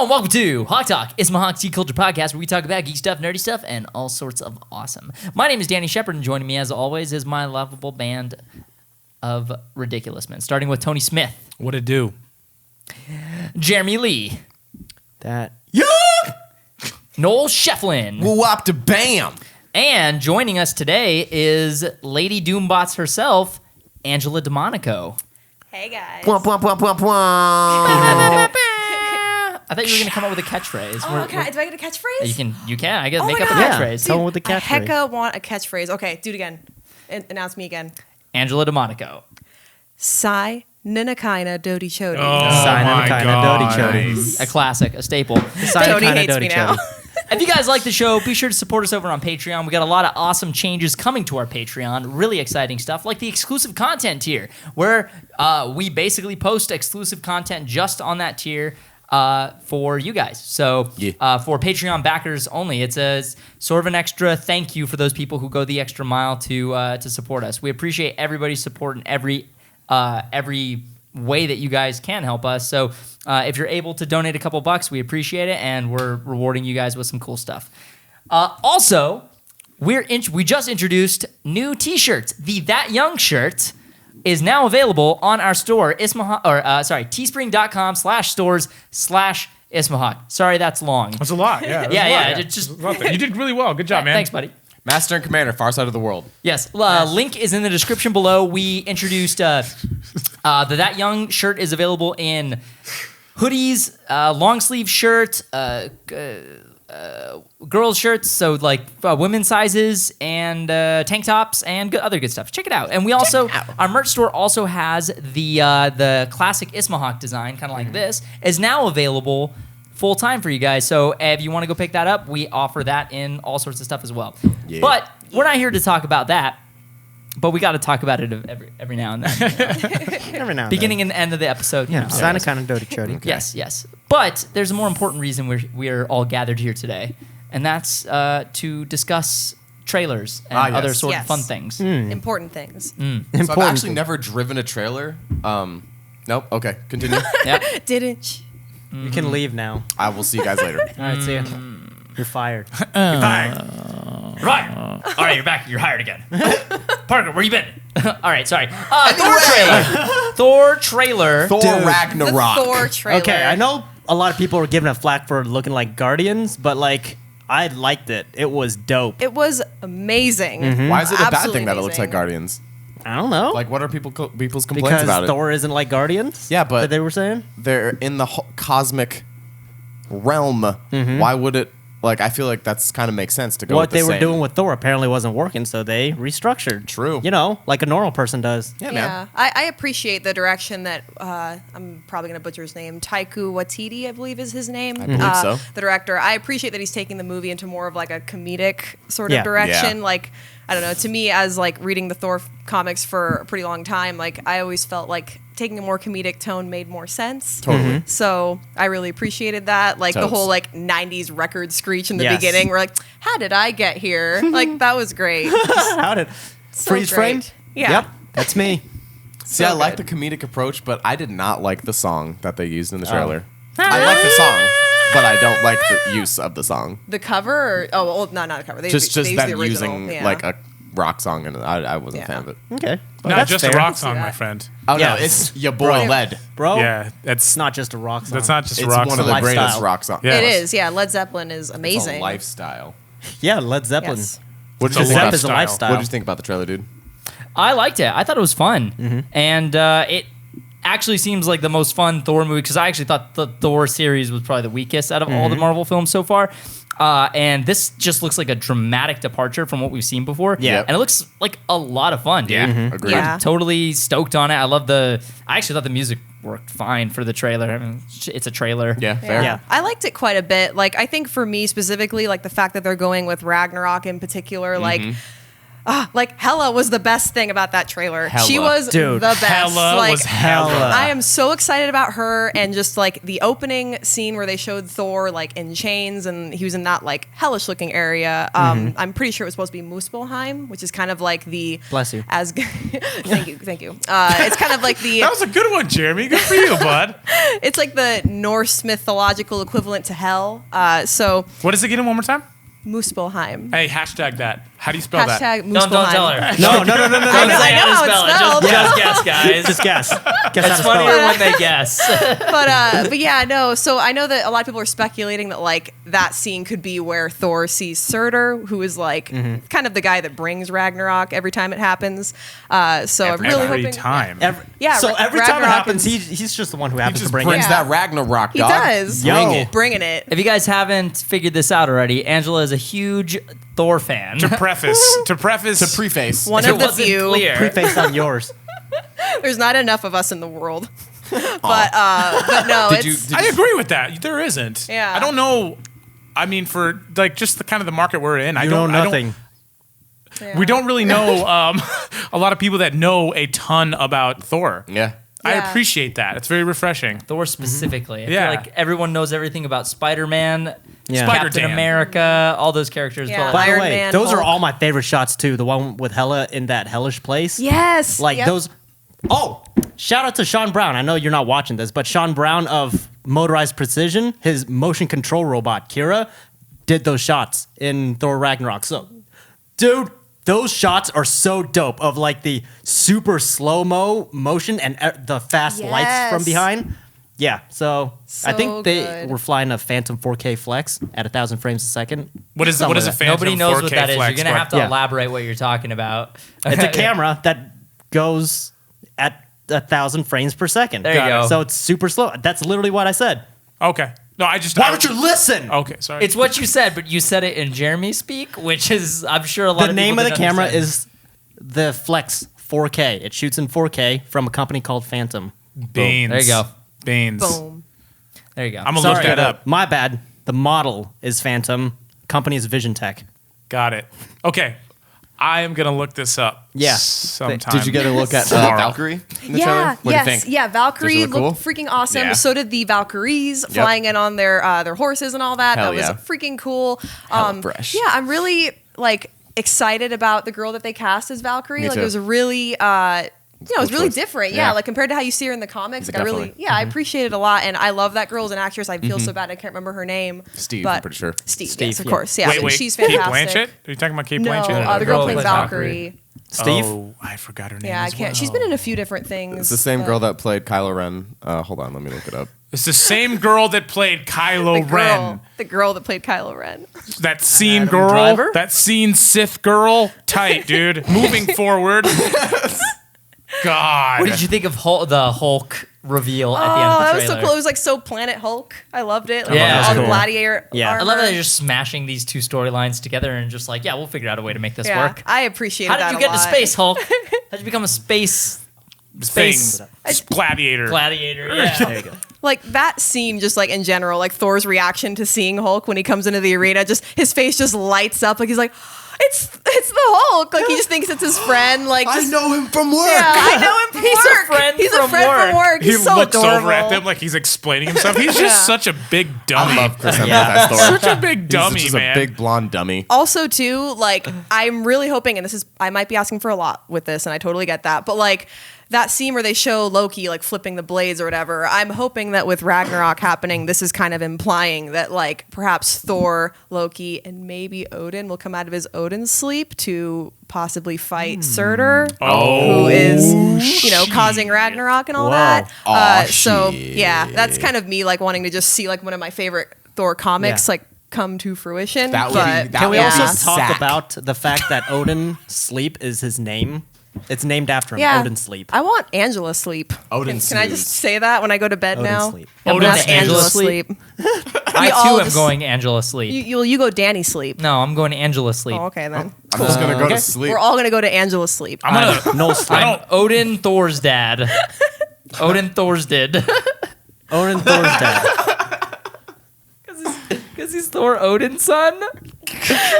Hello and welcome to HawkTalk. It's my Hawk Tea Culture podcast where we talk about geek stuff, nerdy stuff, and all sorts of awesome. My name is Danny Shepard, and joining me as always is my lovable band of ridiculous men, starting with Tony Smith. What it do? Jeremy Lee. That. Yeah! Noel Shefflin. Whoop to bam! And joining us today is Lady Doombots herself, Angela DeMonico. Hey guys. Pwah, pwah, pwah, pwah, pwah. I thought you were going to come up with a catchphrase. Oh, do I get a catchphrase? You can. I guess Oh make my up a God. catchphrase. Tell 'em what the I catchphrase. hecka want a catchphrase. Okay, do it again. Announce me again. Angela DeMonico. Sai Ninakaina Dodi Chodi. Sign my of kind of God. Dodie A classic, a staple. Tony hates me now. If you guys like the show, be sure to support us over on Patreon. We got a lot of awesome changes coming to our Patreon. Really exciting stuff, like the exclusive content tier, where we basically post exclusive content just on that tier for you guys. So for Patreon backers only, it's a sort of an extra thank you for those people who go the extra mile to support us. We appreciate everybody's support in every way that you guys can help us. So if you're able to donate a couple bucks, we appreciate it, and we're rewarding you guys with some cool stuff. Also, we just introduced new T-shirts. The That Young shirt is now available on our store, teespring.com/stores/Ismahawk. Sorry, that's long. That's a lot. Yeah. You did really well. Good job, man. Thanks, buddy. Master and Commander, Far Side of the World. Yes, link is in the description below. We introduced the That Young shirt is available in hoodies, long sleeve shirt, girls shirts, so like women's sizes, and tank tops and other good stuff. Check it out. And we also, our merch store also has the classic Ismahawk design, kind of like this, is now available full time for you guys. So if you want to go pick that up, we offer that in all sorts of stuff as well. Yeah. But we're not here to talk about that. But we got to talk about it every now and then. Every now and Beginning and end of the episode. Yeah, sign of kind of Dodie Chody. Okay. Yes. But there's a more important reason we're all gathered here today, and that's to discuss trailers and other sort of fun things. Important things. So I've actually never driven a trailer. Nope. Okay, continue. Yep. Didn't. You can leave now. I will see you guys later. All right, see ya. You're fired. Right. All right, you're back. You're hired again. Parker, where you been? All right, sorry. Thor trailer. Thor Ragnarok. The Thor trailer. Okay, I know a lot of people were giving it flack for looking like Guardians, but like I liked it. It was dope. It was amazing. Why is it a bad Absolutely thing that it looks like amazing. Guardians? I don't know. Like, what are people's complaints because about it? Thor isn't like Guardians? Yeah, but that they were saying? They're in the cosmic realm. Why would it? Like, I feel like that's kind of makes sense to go. What with the they were same. doing with Thor apparently wasn't working, so they restructured. True. You know, like a normal person does. Yeah, Yeah, man. I appreciate the direction that I'm probably gonna butcher his name. Taika Waititi, I believe, is his name. I believe so. The director. I appreciate that he's taking the movie into more of like a comedic sort Yeah. of direction. Yeah. Like, I don't know. To me, as like reading the Thor comics for a pretty long time, like I always felt like taking a more comedic tone made more sense. Totally. So I really appreciated that. Like the Totes. whole like '90s record screech in the Yes. beginning. We're like, how did I get here? Like that was great. How did So freeze great. framed? Yeah. Yep, that's me. See, I like the comedic approach, but I did not like the song that they used in the trailer. I like the song, but I don't like the use of the song. The cover? Not the cover. They Just used them the original. using Yeah. like a rock song, and I wasn't a fan of it. Okay. Not That's just a fair. rock song, that. my friend. Oh Yeah. no, it's your boy Led. Bro. Yeah, It's not just a rock song. that's not just a It's rock one song. of the Lifestyle. greatest rock songs. Yeah. It is. Yeah, Led Zeppelin is It's amazing. a lifestyle. Yeah, Led Zeppelin. Yes. What did you It's a think? Zepp is a lifestyle. lifestyle. What did you think about the trailer, dude? I liked it. I thought it was fun. And it actually seems like the most fun Thor movie, because I actually thought the Thor series was probably the weakest out of all the Marvel films so far. And this just looks like a dramatic departure from what we've seen before. Yeah. And it looks like a lot of fun, dude. Yeah. Agreed. Yeah. Totally stoked on it. I actually thought the music worked fine for the trailer. I mean, it's a trailer. Yeah, fair. Yeah. I liked it quite a bit. Like, I think for me specifically, like the fact that they're going with Ragnarok in particular, like like Hela was the best thing about that trailer. Hela. She was Dude, the best. Hela like, was Hela. I am so excited about her, and just like the opening scene where they showed Thor like in chains and he was in that like hellish looking area. I'm pretty sure it was supposed to be Muspelheim, which is kind of like the Bless you. as thank you. It's kind of like the That was a good one, Jeremy. Good for you, bud. it's like the Norse mythological equivalent to hell. So What is it again? One more time. Muspelheim. Hey, hashtag that. How do you spell that? Hashtag Don't Muspelheim. tell her. No. I know how it's spelled. Just guess, guys. Just guess. Guess how It's to funnier spell it. when they guess. But yeah, no. So I know that a lot of people are speculating that like that scene could be where Thor sees Surtur, who is like kind of the guy that brings Ragnarok every time it happens. So I'm really Every hoping. time. Yeah, So every time it Ragnarok happens, is- he's just the one who He happens just to bring brings it. that Ragnarok, He dog. does. Yo. Bringing it. If you guys haven't figured this out already, Angela is a huge Thor fan. To preface. To preface. One If of it the wasn't few. clear. Preface on yours. There's not enough of us in the world. But no, Did it's you- I agree with that. There isn't. Yeah. I don't know. I mean, for like just the kind of the market we're in, I You don't know I nothing. yeah. We don't really know a lot of people that know a ton about Thor. Yeah. I Yeah. appreciate that. It's very refreshing. Thor specifically. I Yeah. feel like everyone knows everything about Spider-Man, Yeah. Captain Spider-Dan. America, all those characters. Yeah. But By Iron the way, Man, those are Hulk. all my favorite shots too. The one with Hela in that hellish place. Yes. Like Yep. those. Oh, shout out to Sean Brown. I know you're not watching this, but Sean Brown of Motorized Precision, his motion control robot, Kira, did those shots in Thor Ragnarok. So, dude, those shots are so dope of like the super slow-mo motion and the fast lights from Yes. behind. Yeah, so I So think they good. were flying a Phantom 4K Flex at 1,000 frames a second. What is Something a like that. Phantom nobody knows 4K what that is. Flex, You're gonna but- have to Yeah. elaborate what you're talking about. It's a camera that goes at 1,000 frames per second. There you go. So it's super slow. That's literally what I said. Okay. No, I just. Why don't you listen? Okay, sorry. It's what you said, but you said it in Jeremy speak, which is, I'm sure a lot The of name people of the didn't camera understand. is the Flex 4K. It shoots in 4K from a company called Phantom. Baines. There you go. Baines. Boom. There you go. I'm gonna look Sorry, that up. My bad. The model is Phantom. Company is Vision Tech. Got it. Okay. I am gonna look this up. Yeah. Sometime. Did you get a look at tomorrow. Valkyrie in the Yeah, trailer? What yes, do you think? yeah. Valkyrie Does it look looked freaking awesome. Yeah. So did the Valkyries flying in on their horses and all that. Hell That was yeah. freaking cool. Hella fresh. Yeah, I'm really like excited about the girl that they cast as Valkyrie. Me Like too. it was a really it was cool really choice. different. Yeah. Yeah, like compared to how you see her in the comics. Like I really Definitely. I appreciate it a lot, and I love that girl as an actress. I feel so bad I can't remember her name. Steve, but I'm pretty sure. Steve, Steve, yes, of yeah. course. Yeah, Wait. she's Kate fantastic. Blanchett? Are you talking about Kate No, Blanchett? the girl girl playing plays Valkyrie. Steve? Oh, I forgot her name. Yeah, I as can't. well. She's been in a few different things. It's the same but- girl that played Kylo Ren. Hold on, let me look it up. It's the same girl that played Kylo Ren. The girl that played Kylo Ren. That scene Adam girl. Driver? That scene Sith girl. Tight, dude. Moving forward. God. What did you think of the Hulk reveal at the end Oh, of the that trailer? was so cool. It was like so Planet Hulk. I loved it. Like, Yeah, all that's the cool. gladiator. Yeah. I love that armor. they're just smashing these two storylines together and just like, yeah, we'll figure out a way to make this Yeah, work. I appreciate How that. did you get a to lot. space, Hulk? How'd you become a space Thing. Gladiator. gladiator? Yeah. There you go. Like that scene, just like in general, like Thor's reaction to seeing Hulk when he comes into the arena, just his face just lights up. Like he's like, it's the Hulk. Like he just thinks it's his friend. Like just, know him from work. yeah, I know him from He's a work. friend He's from a friend work. from work. He He's so looks adorable. over at them like he's explaining himself. He's just Yeah. such a big dummy. I love Chris Hemsworth as Thor. Such a big dummy, He's just man. a big blonde dummy. Also, too, like I'm really hoping, and this is I might be asking for a lot with this, and I totally get that, but like that scene where they show Loki like flipping the blades or whatever, I'm hoping that with Ragnarok happening, this is kind of implying that like perhaps Thor, Loki, and maybe Odin will come out of his Odin sleep to possibly fight Surtur, who is causing Ragnarok and all Whoa. that. Aw, So shit. yeah, that's kind of me like wanting to just see like one of my favorite Thor comics Yeah. like come to fruition. That would but be- that Can we would also be talk Sack. about the fact that Odin Sleep is his name? It's named after him, yeah, Odin Sleep. I want Angela sleep. Odin Can I just snooze. say that when I go to bed Odin now? sleep. Odin Not Angela Angela sleep? sleep. I all too am just- going Angela sleep. You go Danny sleep. No, I'm going Angela sleep. Oh, okay then. I'm just gonna go to sleep. We're all gonna go to Angela sleep. I'm gonna. No sleep. I'm Odin Thor's dad. Odin Thor's did. Odin Thor's dad. Because he's Thor Odin's son.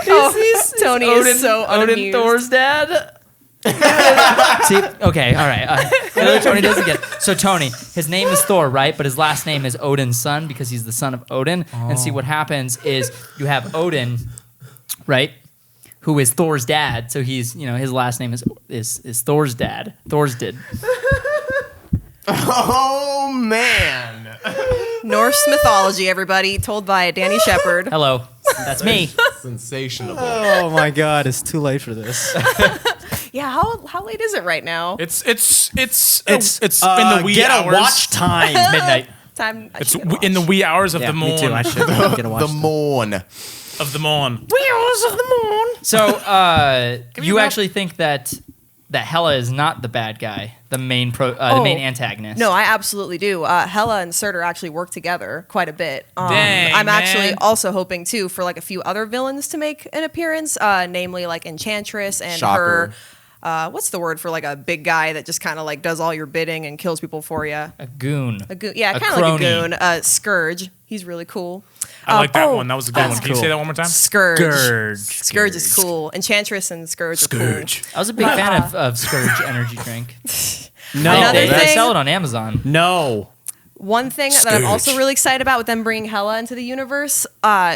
Tony is so Odin unamused. Thor's dad. See, okay, all right. I know Tony doesn't get it. So Tony, his name is Thor, right? But his last name is Odin's son because he's the son of Odin. And see, what happens is you have Odin, right? Who is Thor's dad? So he's, his last name is Thor's dad. Thor's did. Oh man. Norse mythology, everybody, told by Danny Shepard. Hello, that's me. Sensational. Oh my God, it's too late for this. Yeah, how late is it right now? It's in the wee get hours. a watch time. Midnight. Time. It's in the wee hours of the morn. Me too. I should get a watch The time. morn. Of the morn. So you actually think that Hela is not the bad guy, the main antagonist? No, I absolutely do. Hela and Surtur actually work together quite a bit. Dang, I'm actually man. also hoping too for like a few other villains to make an appearance, namely like Enchantress and Shocker. her. What's the word for like a big guy that just kind of like does all your bidding and kills people for you? A goon. Yeah, A kind of like a crony. goon. Scourge. He's really cool. I like that oh, one. That was a good one. Can you say that one more time? Scourge. Scourge is cool. Enchantress and Scourge are cool. Scourge. I was a big fan of Scourge energy drink. No. Another They thing- sell it on Amazon. No. One thing that I'm also really excited about with them bringing Hela into the universe,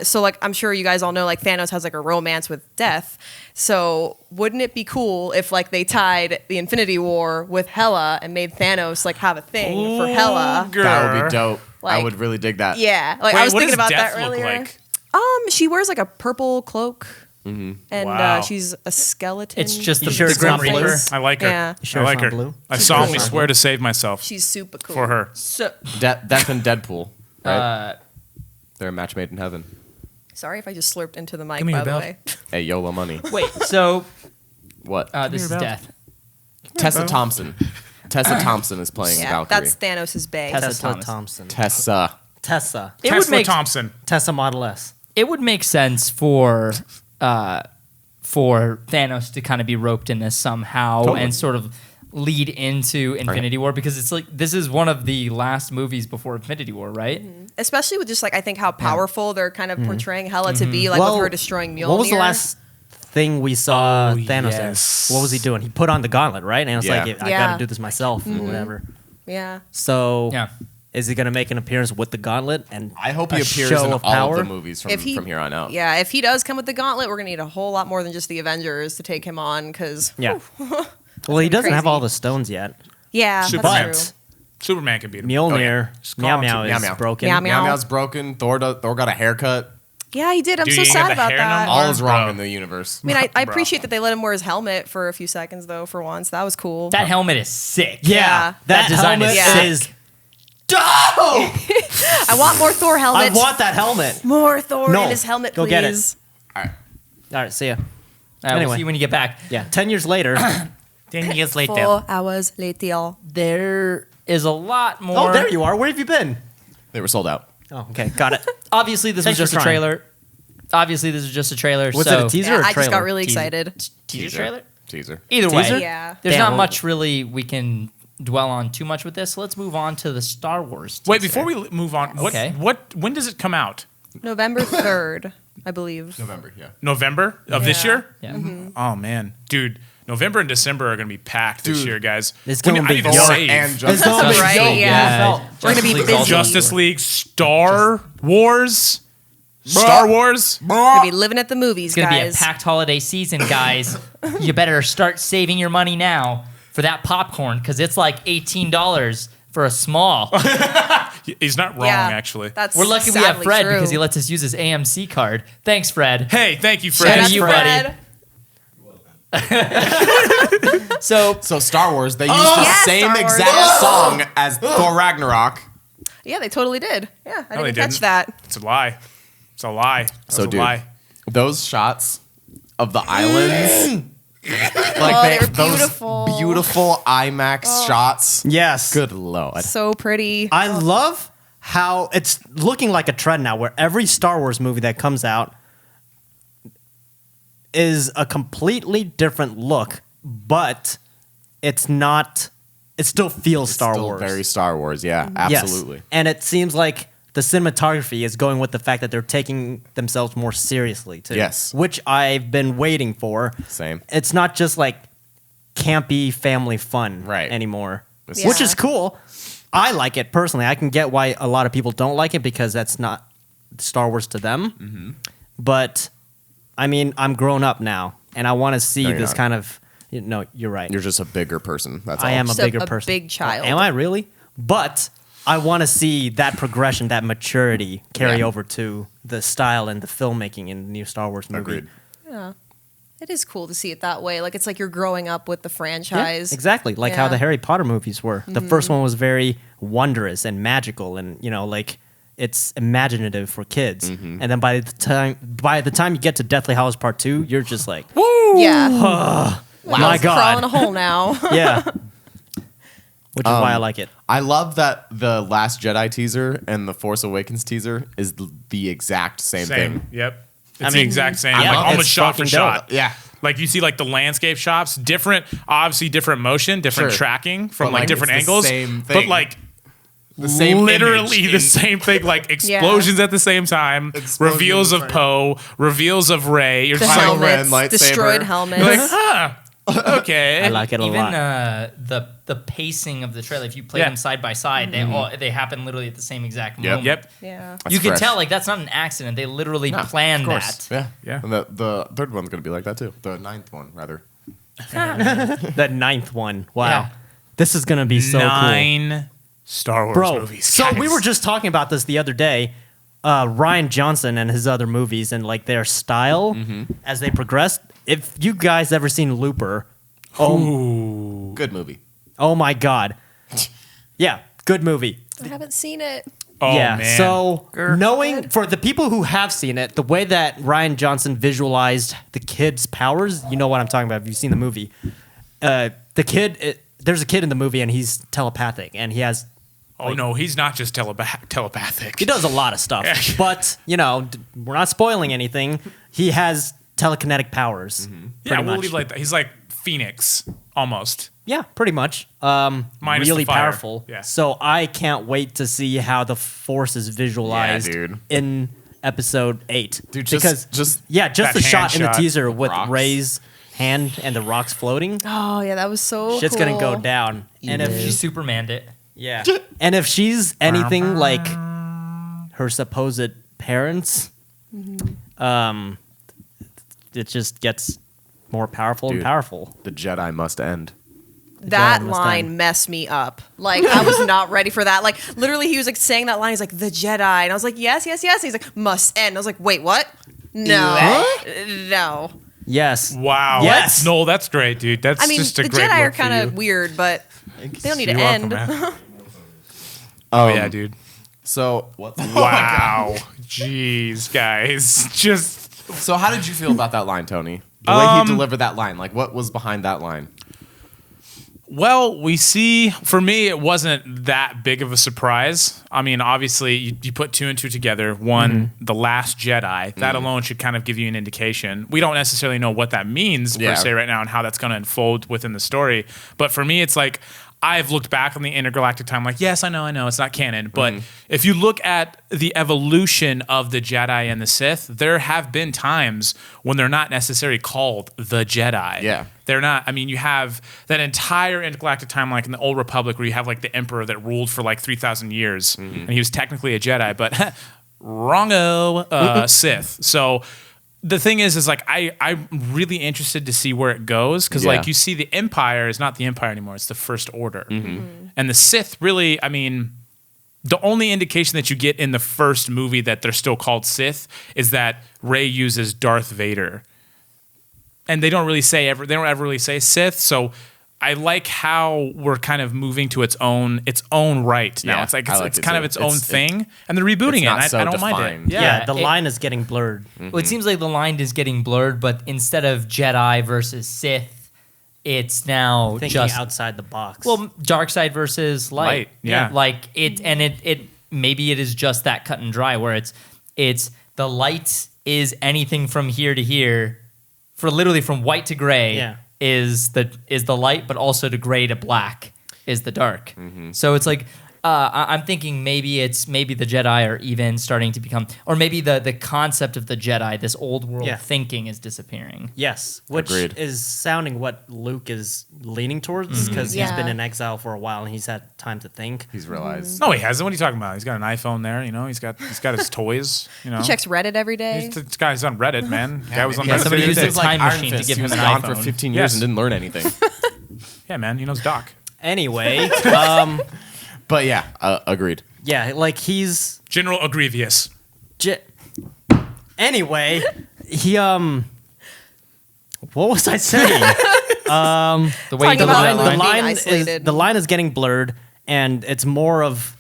so like I'm sure you guys all know, like Thanos has like a romance with Death. So wouldn't it be cool if like they tied the Infinity War with Hela and made Thanos like have a thing for Hela? That would be dope. I Like- would really dig that. Yeah, like Wait, I was what thinking does about Death that look earlier. like? She wears like a purple cloak, and Wow. she's a skeleton. It's just You the, sure the it's not Grim Reaper. blue? I like her. Yeah. You sure I it's like not her. blue? I solemnly swear to save myself she's super cool for her. So, Death and Deadpool. Right? uh, They're a match made in heaven. Sorry if I just slurped into the mic. Give me By your the belt. way, Hey, YOLO money. wait, so What? this is belt. Death. Tessa Thompson. Tessa Thompson is playing yeah, Valkyrie. that's Thanos' bae. Tessa Tesla Thomas. Thompson. Tessa. Tessa. It would Tesla make Thompson. Tessa Model S. it would make sense for Thanos to kind of be roped in this somehow Totally. and sort of lead into Infinity War because it's like this is one of the last movies before Infinity War, right? Especially with just like I think how powerful they're kind of portraying Hela to be, like with her destroying Mjolnir. What was the last thing we saw Oh, Thanos yes. in? What was he doing? He put on the gauntlet, right? And it was Yeah. like, I Yeah. gotta do this myself or whatever. Yeah. So, Yeah. is he gonna make an appearance with the gauntlet? And I hope he a appears show in of all power? of the movies from here on out. Yeah, if he does come with the gauntlet, we're gonna need a whole lot more than just the Avengers to take him on. Because Yeah. Well, he doesn't have crazy. all the stones yet. yeah, Superman. that's true. Superman can beat him. Mjolnir, Meow Meow Meow is Meow. broken. Meow Meow. Meow Meow's broken. Thor got a haircut. Yeah, he did. I'm Dude, so he ain't sad got the about hair no that. more. All is wrong Bro. in the universe. I mean, I Bro. appreciate that they let him wear his helmet for a few seconds, though. For once, that was cool. That helmet is sick. Yeah. That design helmet is is. I want more Thor I helmets. want that helmet. more Thor No, in his helmet, go please. get it. All right, see ya. All right, Anyway. we'll see you when you get back. Yeah, 10 years later. 10 years later. 4 hours later. There is a lot more. Oh, there you are. Where have you been? They were sold out. Oh, okay, got it. Obviously, this Thanks was just for a trying. trailer. Obviously, this is just a trailer. Was so it a teaser Yeah, or a I just got trailer? really excited. Teaser trailer? Teaser. Either Teaser? way, Yeah. there's Damn, not well- much really we can dwell on too much with this. So let's move on to the Star Wars. Wait, teaser. before we move on, Okay. when does it come out? November 3rd, I believe. November, yeah. November of this Yeah. year? Yeah. Oh man, dude, November and December are gonna be packed this Dude. year, guys. It's We gonna need- be I need to Thor save. And It's Justice gonna be League. Right, dope. yeah. We're gonna be League's busy. also- Justice League, Star Wars, Star Wars. Gonna be living at the movies, It's gonna guys. be a packed holiday season, guys. You better start saving your money now for that popcorn because it's like $18 for a small. He's not wrong, Yeah, actually. That's We're lucky we have sadly Fred true. because he lets us use his AMC card. Thanks, Fred. Hey, thank you, Shout Fred. out That's to you, Fred. So So Star Wars, they used Oh, the yes, same Star Wars. exact song as Thor Ragnarok. Yeah, they totally did. Yeah, I No, didn't they catch didn't. that. It's a lie. It's a lie. That's So a dude, lie. those shots of the islands, like Oh, they're those beautiful. beautiful IMAX shots. Yes. Good lord. So pretty. I love how it's looking like a trend now where every Star Wars movie that comes out is a completely different look, but it's not, it still feels Star Still Wars. very Star Wars. Yeah, Yes. absolutely. And it seems like the cinematography is going with the fact that they're taking themselves more seriously too. Yes. Which I've been waiting for. Same. It's not just like campy family fun Right. anymore, Yeah. which is cool. I like it personally. I can get why a lot of people don't like it because that's not Star Wars to them. Mm-hmm. But I mean, I'm grown up now, and I want to see No, you're this not. kind of. No, you're right. You're just a bigger person. That's all. I am a Just bigger a person. big child. Am I really? But I want to see that progression, that maturity carry Yeah. over to the style and the filmmaking in the new Star Wars movie. Agreed. Yeah. It is cool to see it that way. Like it's like you're growing up with the Yeah, franchise. exactly, like how Yeah. the Harry Potter movies were. The first one was very wondrous and magical, and like it's imaginative for kids. And then by the time you get to Deathly Hallows Part 2, you're just like, Yeah. Wow, my it's God. crawling a hole now. yeah. Which is why I like it. I love that the Last Jedi teaser and the Force Awakens teaser is the exact same thing. Yep. It's I the mean, exact same. yeah, Like almost it's shot for fucking dope. shot. Yeah. Like you see like the landscape shots, obviously different motion, different Sure. tracking from But, like like, different it's the angles. same But thing. like The same literally image the in- same thing, like explosions at the same time, Explosions reveals at of the Poe, reveals of Rey. You're The just like, Ren helmets, lightsaber. destroyed helmets. you're like, huh. Okay. I like it a Even lot. the pacing of the trailer, if you play Yeah. them side by side, they happen literally at the same exact Yep. moment. Yep. Yeah. You can fresh. tell like that's not an accident. They literally planned that. Yeah. Yeah. And the third one's going to be like that too. The ninth one, rather. That ninth one. Wow. Yeah. This is going to be so cool. 9 Star Wars Bro, movies. so we guys. were just talking about this the other day. Ryan Johnson and his other movies and like their style as they progressed. If you guys ever seen Looper, Good movie. oh my god, yeah, good movie. I haven't seen it. Oh, yeah, man. so knowing for the people who have seen it, the way that Ryan Johnson visualized the kid's powers, you know what I'm talking about. If you've seen the movie, there's a kid in the movie and he's telepathic and he has. Oh no, he's not just telepathic. He does a lot of stuff, Yeah. but we're not spoiling anything. He has telekinetic powers. Yeah, pretty we'll much. leave like that. He's like Phoenix almost. Yeah, pretty much. Minus really the fire. powerful. Yeah. So I can't wait to see how the Force is visualized dude. in Episode 8. Dude, because just That the hand shot in the shot. teaser with Rocks. Rey's hand and the rocks floating. Oh yeah, that was so Shit's cool. gonna go down. And if She Supermaned it. yeah, and if she's anything like her supposed parents, it just gets more powerful and Dude. powerful. the Jedi must end. That Yeah, must line end. messed me up. Like I was not ready for that. Like literally, he was like saying that line. He's like the Jedi, and I was like, yes, yes, yes. He's like must end. I was like, wait, what? No, no. Yes. Wow. Yes. No, that's great, dude. That's I mean, just a the great Jedi are look for kind you. of weird, but they don't need to You're welcome, end. man. Oh yeah, dude. So what? Wow. Jeez, guys. Just So how did you feel about that line, Tony? The way he delivered that line, like what was behind that line? well, we see. For me, it wasn't that big of a surprise. I mean, obviously, you put 2 and 2 together. One, The Last Jedi. That alone should kind of give you an indication. We don't necessarily know what that means Yeah. per se right now and how that's going to unfold within the story. But for me, it's like I've looked back on the intergalactic time, like, yes, I know, it's not canon. But if you look at the evolution of the Jedi and the Sith, there have been times when they're not necessarily called the Jedi. Yeah. They're not. I mean, you have that entire intergalactic time, like in the Old Republic, where you have like the Emperor that ruled for like 3,000 years, and he was technically a Jedi, but wrongo Sith. So the thing is like I'm really interested to see where it goes because Yeah. like you see the Empire is not the Empire anymore; it's the First Order, and the Sith really. I mean, the only indication that you get in the first movie that they're still called Sith is that Rey uses Darth Vader. And they don't ever really say Sith, so I like how we're kind of moving to its own right now. Yeah, It's like I like it's it kind too. of its own It's- thing, and they're rebooting it. not And so I don't mind defined. it. Yeah, the it- line is getting blurred. Well, it seems like the line is getting blurred, but instead of Jedi versus Sith, it's now Thinking just outside the box. well, dark side versus light. Light, yeah. like it maybe it is just that cut and dry where it's the light is anything from here to here, for literally from white to gray. Yeah. Is the light, but also to gray to black is the dark. So it's like I'm thinking maybe the Jedi are even starting to become, or maybe the concept of the Jedi, this old world thinking, is disappearing. Yes, which Agreed. is sounding what Luke is leaning towards because he's been in exile for a while and he's had time to think. He's realized. No, he hasn't. What are you talking about? He's got an iPhone there. You know, he's got his toys. You know, He checks Reddit every day. This guy's on Reddit, man. Guy was on Yeah, Reddit. somebody the other used day. a time Iron machine to Fist. give He him was an gone iPhone. for 15 years Yes. and didn't learn anything. Yeah, man. He knows Doc. Anyway, But yeah, agreed. yeah, like he's General Agrivious. anyway, he what was I saying? The way you Talking deliver about that Luke line. being line isolated. the line is getting blurred, and it's more of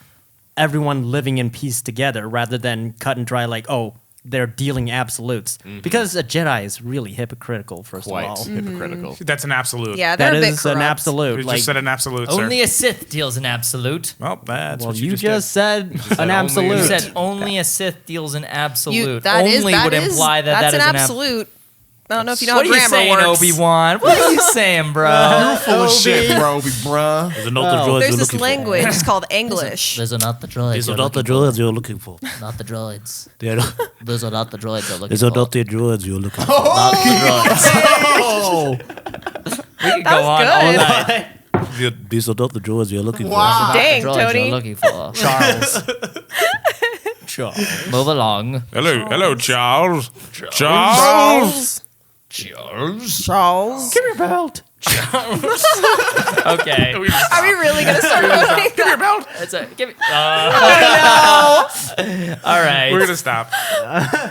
everyone living in peace together rather than cut and dry. Like, oh, they're dealing absolutes because a Jedi is really hypocritical. First Quite of all, hypocritical. That's an absolute. Yeah, they're that a bit is corrupt. an absolute. You Like, just said an absolute, sir. Only a Sith deals in absolute. Well, that's well, what you just just said an only- absolute. You said only a Sith deals in absolute. That is- only that would is- imply that that's that is an absolute. I don't know if you know What how are you grammar saying, works. Obi-Wan? What are you saying, bro? You're full of shit, bro, bruh. There's this language. It's called English. These are not the droids. These are not the droids you're looking for. Not the droids. They're not, Those are not the droids you're looking these are not the droids you're looking for. Not the droids. We could go on all good. night. These are not the droids you're looking Wow. Dang, Not the droids Tony. you're looking for. Charles. Move along. Hello, Charles. Charles. Charles. Give me your belt. Okay. Are we really going to start doing that? It's a, give me, all right. We're gonna stop.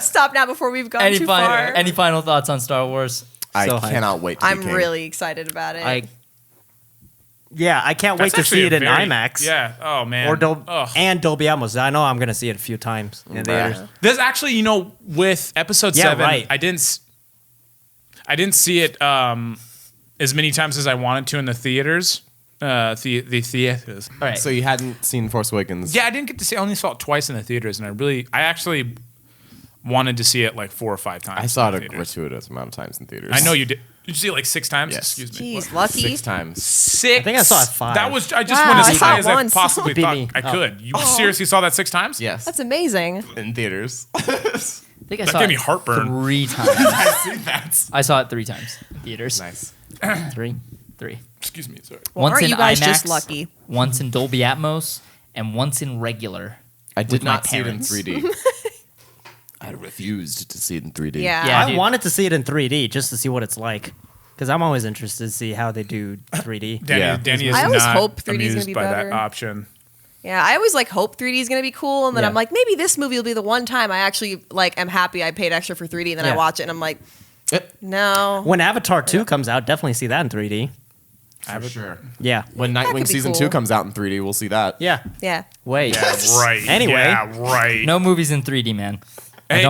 Stop now before we've gone any, too far. any final thoughts on Star Wars? I So hyped. cannot wait to be I'm king. really excited about it. I can't wait That's to see actually it a in very- IMAX. Yeah. Oh man. Or Ugh. Dolby Atmos. I know I'm gonna see it a few times in theaters. There's actually, with episode Yeah, 7, right. I didn't see it as many times as I wanted to in the theaters. The theaters. All right. So you hadn't seen Force Awakens? Yeah, I didn't get to see. I only saw it twice in the theaters, and I actually wanted to see it like 4 or 5 times. I saw it in a the theaters. gratuitous amount of times in theaters. I know you did. Did you see it like 6 times? Yes. Excuse me. Jeez, What? lucky. 6 times. 6. I think I saw it 5. That was. I just Wow, went I as saw high it as I once. possibly Beat thought me. I could. You seriously saw that 6 times? Yes. That's amazing. in theaters. I think I That saw gave me it heartburn. 3 times. I see that. I saw it 3 times. Theaters. Nice. 3. Excuse me. Sorry. Well, Once aren't in you guys IMAX, just lucky? once in Dolby Atmos, and once in regular. I did my not see it in parents. 3D. I refused to see it in 3D. Yeah. Yeah. I dude. wanted to see it in 3D just to see what it's like, because I'm always interested to see how they do 3D. Danny, Yeah. Danny is I always not hope 3D is gonna amused be by better. that option. Yeah, I always hope 3D is going to be cool, and then Yeah. I'm like, maybe this movie will be the one time I actually am happy I paid extra for 3D, and then I Yeah. watch it and I'm like, Eh, no. When Avatar 2 comes out, definitely see that in 3D. for sure. Yeah. When could Nightwing be season cool. 2 comes out in 3D, we'll see that. Yeah. Yeah. Wait. Yeah, right. Anyway. Yeah, right. No movies in 3D, man. Hey.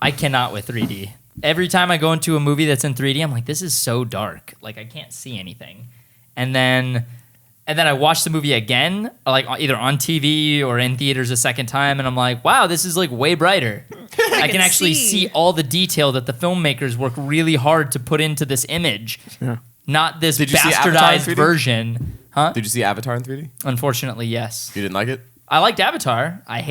I cannot with 3D. Every time I go into a movie that's in 3D, I'm like, this is so dark. Like, I can't see anything. And then I watch the movie again, like either on TV or in theaters a second time, and I'm like, wow, this is like way brighter. I can actually see all the detail that the filmmakers work really hard to put into this image. Yeah. Not this Did you see Avatar in bastardized 3D? version. Huh? Did you see Avatar in 3D? Unfortunately, yes. You didn't like it? I liked Avatar. I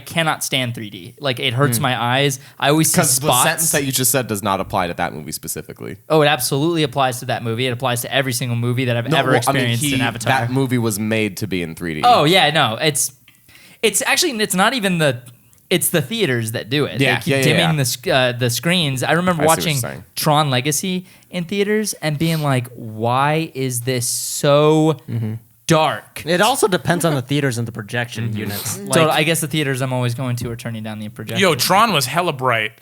cannot stand 3D. Like, it hurts my eyes. I always see Because the sentence spots. that you just said does not apply to that movie specifically. Oh, it absolutely applies to that movie. It applies to every single movie that I've ever experienced in Avatar. That movie was made to be in 3D. Oh yeah, no, it's actually it's not even it's the theaters that do it. Yeah, they keep yeah, dimming yeah. the screens. I remember I see what watching you're saying. Tron Legacy in theaters and being like, why is this so dark? It also depends on the theaters and the projection units. Like, So I guess the theaters I'm always going to are turning down the projector. Yo, Tron was hella bright.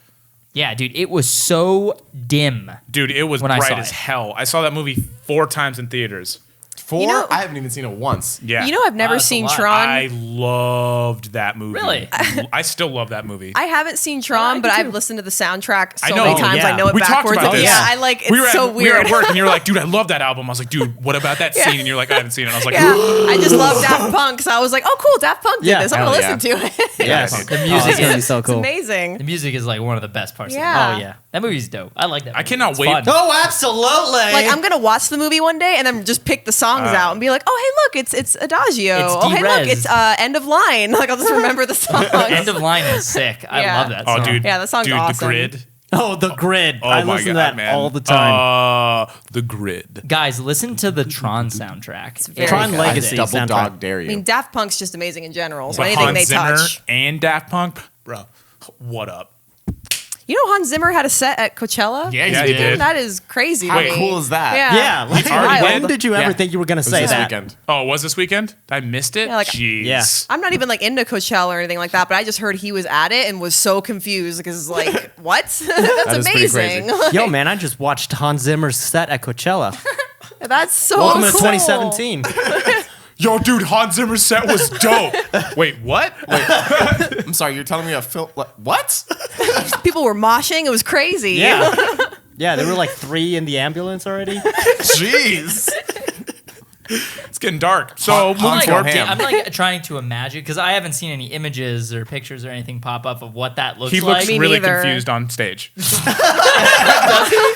Yeah, dude, it was so dim. Dude, it was When I bright saw as it. hell. I saw that movie 4 times in theaters. 4? You know- I haven't even seen it once. Yeah. You know, I've never that's a seen lot. Tron. I loved that movie. Really? I still love that movie. I haven't seen Tron, but I've listened to the soundtrack so I know. many Oh, times. yeah. I know it We talked backwards. about and this. yeah, I like. It's so we were weird. at work and you were like, dude, I love that album. I was like, dude, what about that scene? And you're like, I haven't seen it. I was like, Yeah, I just love Daft Punk, so I was like, "Oh, cool, Daft Punk did Yeah, this. I'm gonna hell listen to it." yes. The Oh, music it's gonna be is so It's cool. amazing. the music is like one of the best parts. Yeah. Of it. Oh yeah. That movie's dope. I like that. I movie. cannot It's wait. fun. Oh, absolutely. Like I'm gonna watch the movie one day and then just pick the songs out and be like, oh hey look, it's Adagio. It's Oh hey look, D-Rez. it's End of Line. Like I'll just remember the songs. End of Line is sick. I Yeah. love that Oh, song. dude. Yeah, that song's dude, awesome. The Grid. Oh, the grid. Oh I my listen God, to that man. all the time. The Grid. Guys, listen to the Tron soundtrack. very Tron good. Legacy Double soundtrack. dog dare you. I mean, Daft Punk's just amazing in general. So But anything Hans they Zimmer touch. and Daft Punk, bro, what up? You know, Hans Zimmer had a set at Coachella. Yeah, Yeah, he did. That is crazy. How to me. cool is that? Yeah, Yeah. Like, already when did? did you ever Yeah. think you were going to It was say this that? weekend. Oh, was this weekend? I missed it. Yeah, like- Jeez. Yeah. I'm not even like into Coachella or anything like that, but I just heard he was at it and was so confused because like, what? That's That is pretty amazing. Yo, man, I just watched Hans Zimmer's set at Coachella. That's so Welcome to cool. 2017. Yo, dude, Hans Zimmer's set was dope. Wait, what? I'm sorry, you're telling me a film? What? People were moshing. It was crazy. Yeah. Yeah, there were like 3 in the ambulance already. Jeez. It's getting dark. So moving I'm like, forward, ham. I'm like trying to imagine because I haven't seen any images or pictures or anything pop up of what that looks he like. looks Me really neither. confused on stage.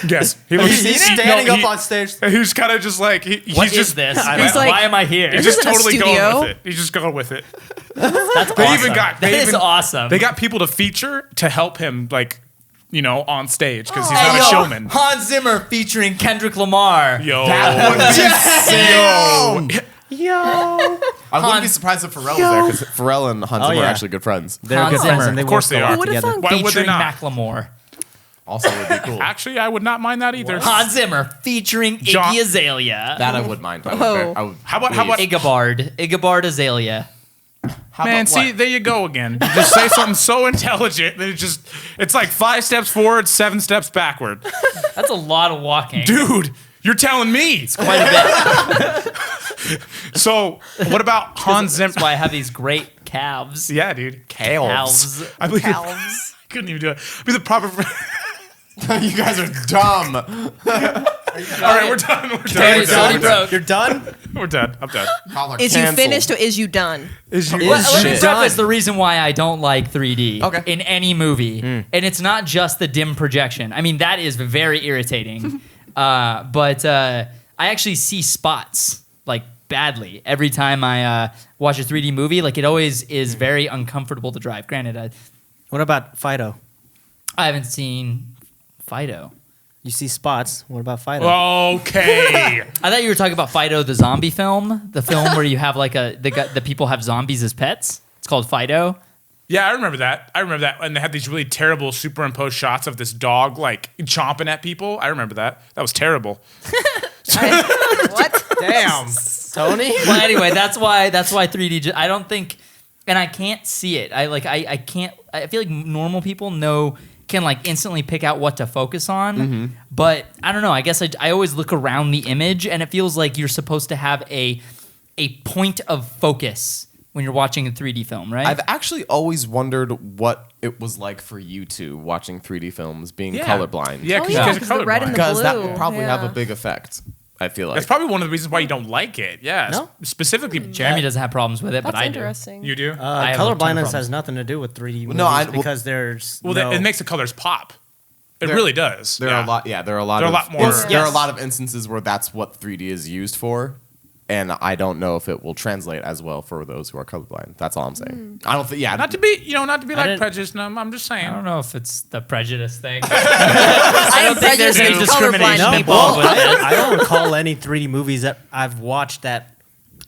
Yes, he looks. He's he- standing no, up he- on stage. He's kind of just like What he's is just this? I Why, don't know. why am I here? He's This just isn't a totally going studio. with it. He's just going with it. That's They awesome. even got That they is even- awesome. They got people to feature to help him, like, you know, on stage because he's Hey, not yo, a showman. Hans Zimmer featuring Kendrick Lamar. Yo, That would be yo, I wouldn't be surprised if Pharrell was there because Pharrell and Hans Oh, Zimmer are yeah. actually good friends. They're Hans good friends Zimmer. and they Of course work they a are. lot Who would've together. thunk? Why would they Featuring not? Macklemore. Also would be cool. Actually, I would not mind that either. Hans Zimmer featuring John- Iggy Azalea. That I would mind. I would, Whoa. I would How about believe. Igabard Azalea. How Man, about see, what? there you go again. You just say something so intelligent that it's like 5 steps forward, 7 steps backward. That's a lot of walking. Dude, you're telling me. Quite a bit. So, what about Hans Zimmer? That's why I have these great calves. Yeah, dude. Calves. I believe Calves. I couldn't even do it. Be the proper. You guys are dumb. All right, we're done. We're done. Okay, We're so done. you broke. You're done? We're done. I'm done. Is you finished or is you done? Is you? Let me shit. preface the reason why I don't like 3D Okay. in any movie. And it's not just the dim projection. I mean, that is very irritating. But I actually see spots, like, badly every time I watch a 3D movie. Like, it always is very uncomfortable to drive. Granted, What about Fido? I haven't seen Fido. You see spots. What about Fido? Okay. I thought you were talking about Fido, the zombie film, the film where you have like the people have zombies as pets. It's called Fido. Yeah, I remember that. And they had these really terrible superimposed shots of this dog like chomping at people. I remember that. That was terrible. What? Damn. Tony? Well, anyway, that's why 3D. I don't think, and I can't see it. I can't. I feel like normal people can like instantly pick out what to focus on. But I don't know. I guess I always look around the image, and it feels like you're supposed to have a point of focus when you're watching a 3D film, right? I've actually always wondered what it was like for you two watching 3D films, being colorblind. Yeah, Oh, because yeah, you guys 'cause are the red and colorblind. the Because that blue, would probably have yeah. a big effect, I feel like. That's probably one of the reasons why you don't like it. Yeah. No? Specifically, Jeremy doesn't have problems with it, but That's I do. interesting. You do? I have a ton of Colorblindness problems. has nothing to do with 3D movies No, because there's Well, no, it makes the colors pop. It There- really does. There yeah. are a lot. Yeah, there are a lot. There are a lot more- There are a Yes. lot of instances where that's what 3D is used for, and I don't know if it will translate as well for those who are colorblind. That's all I'm saying. I don't think. Yeah, Not to be like didn't- prejudiced. No, I'm just saying. I don't know if it's the prejudice thing. I don't think there's any discrimination no, involved with it. I don't recall any 3D movies that I've watched that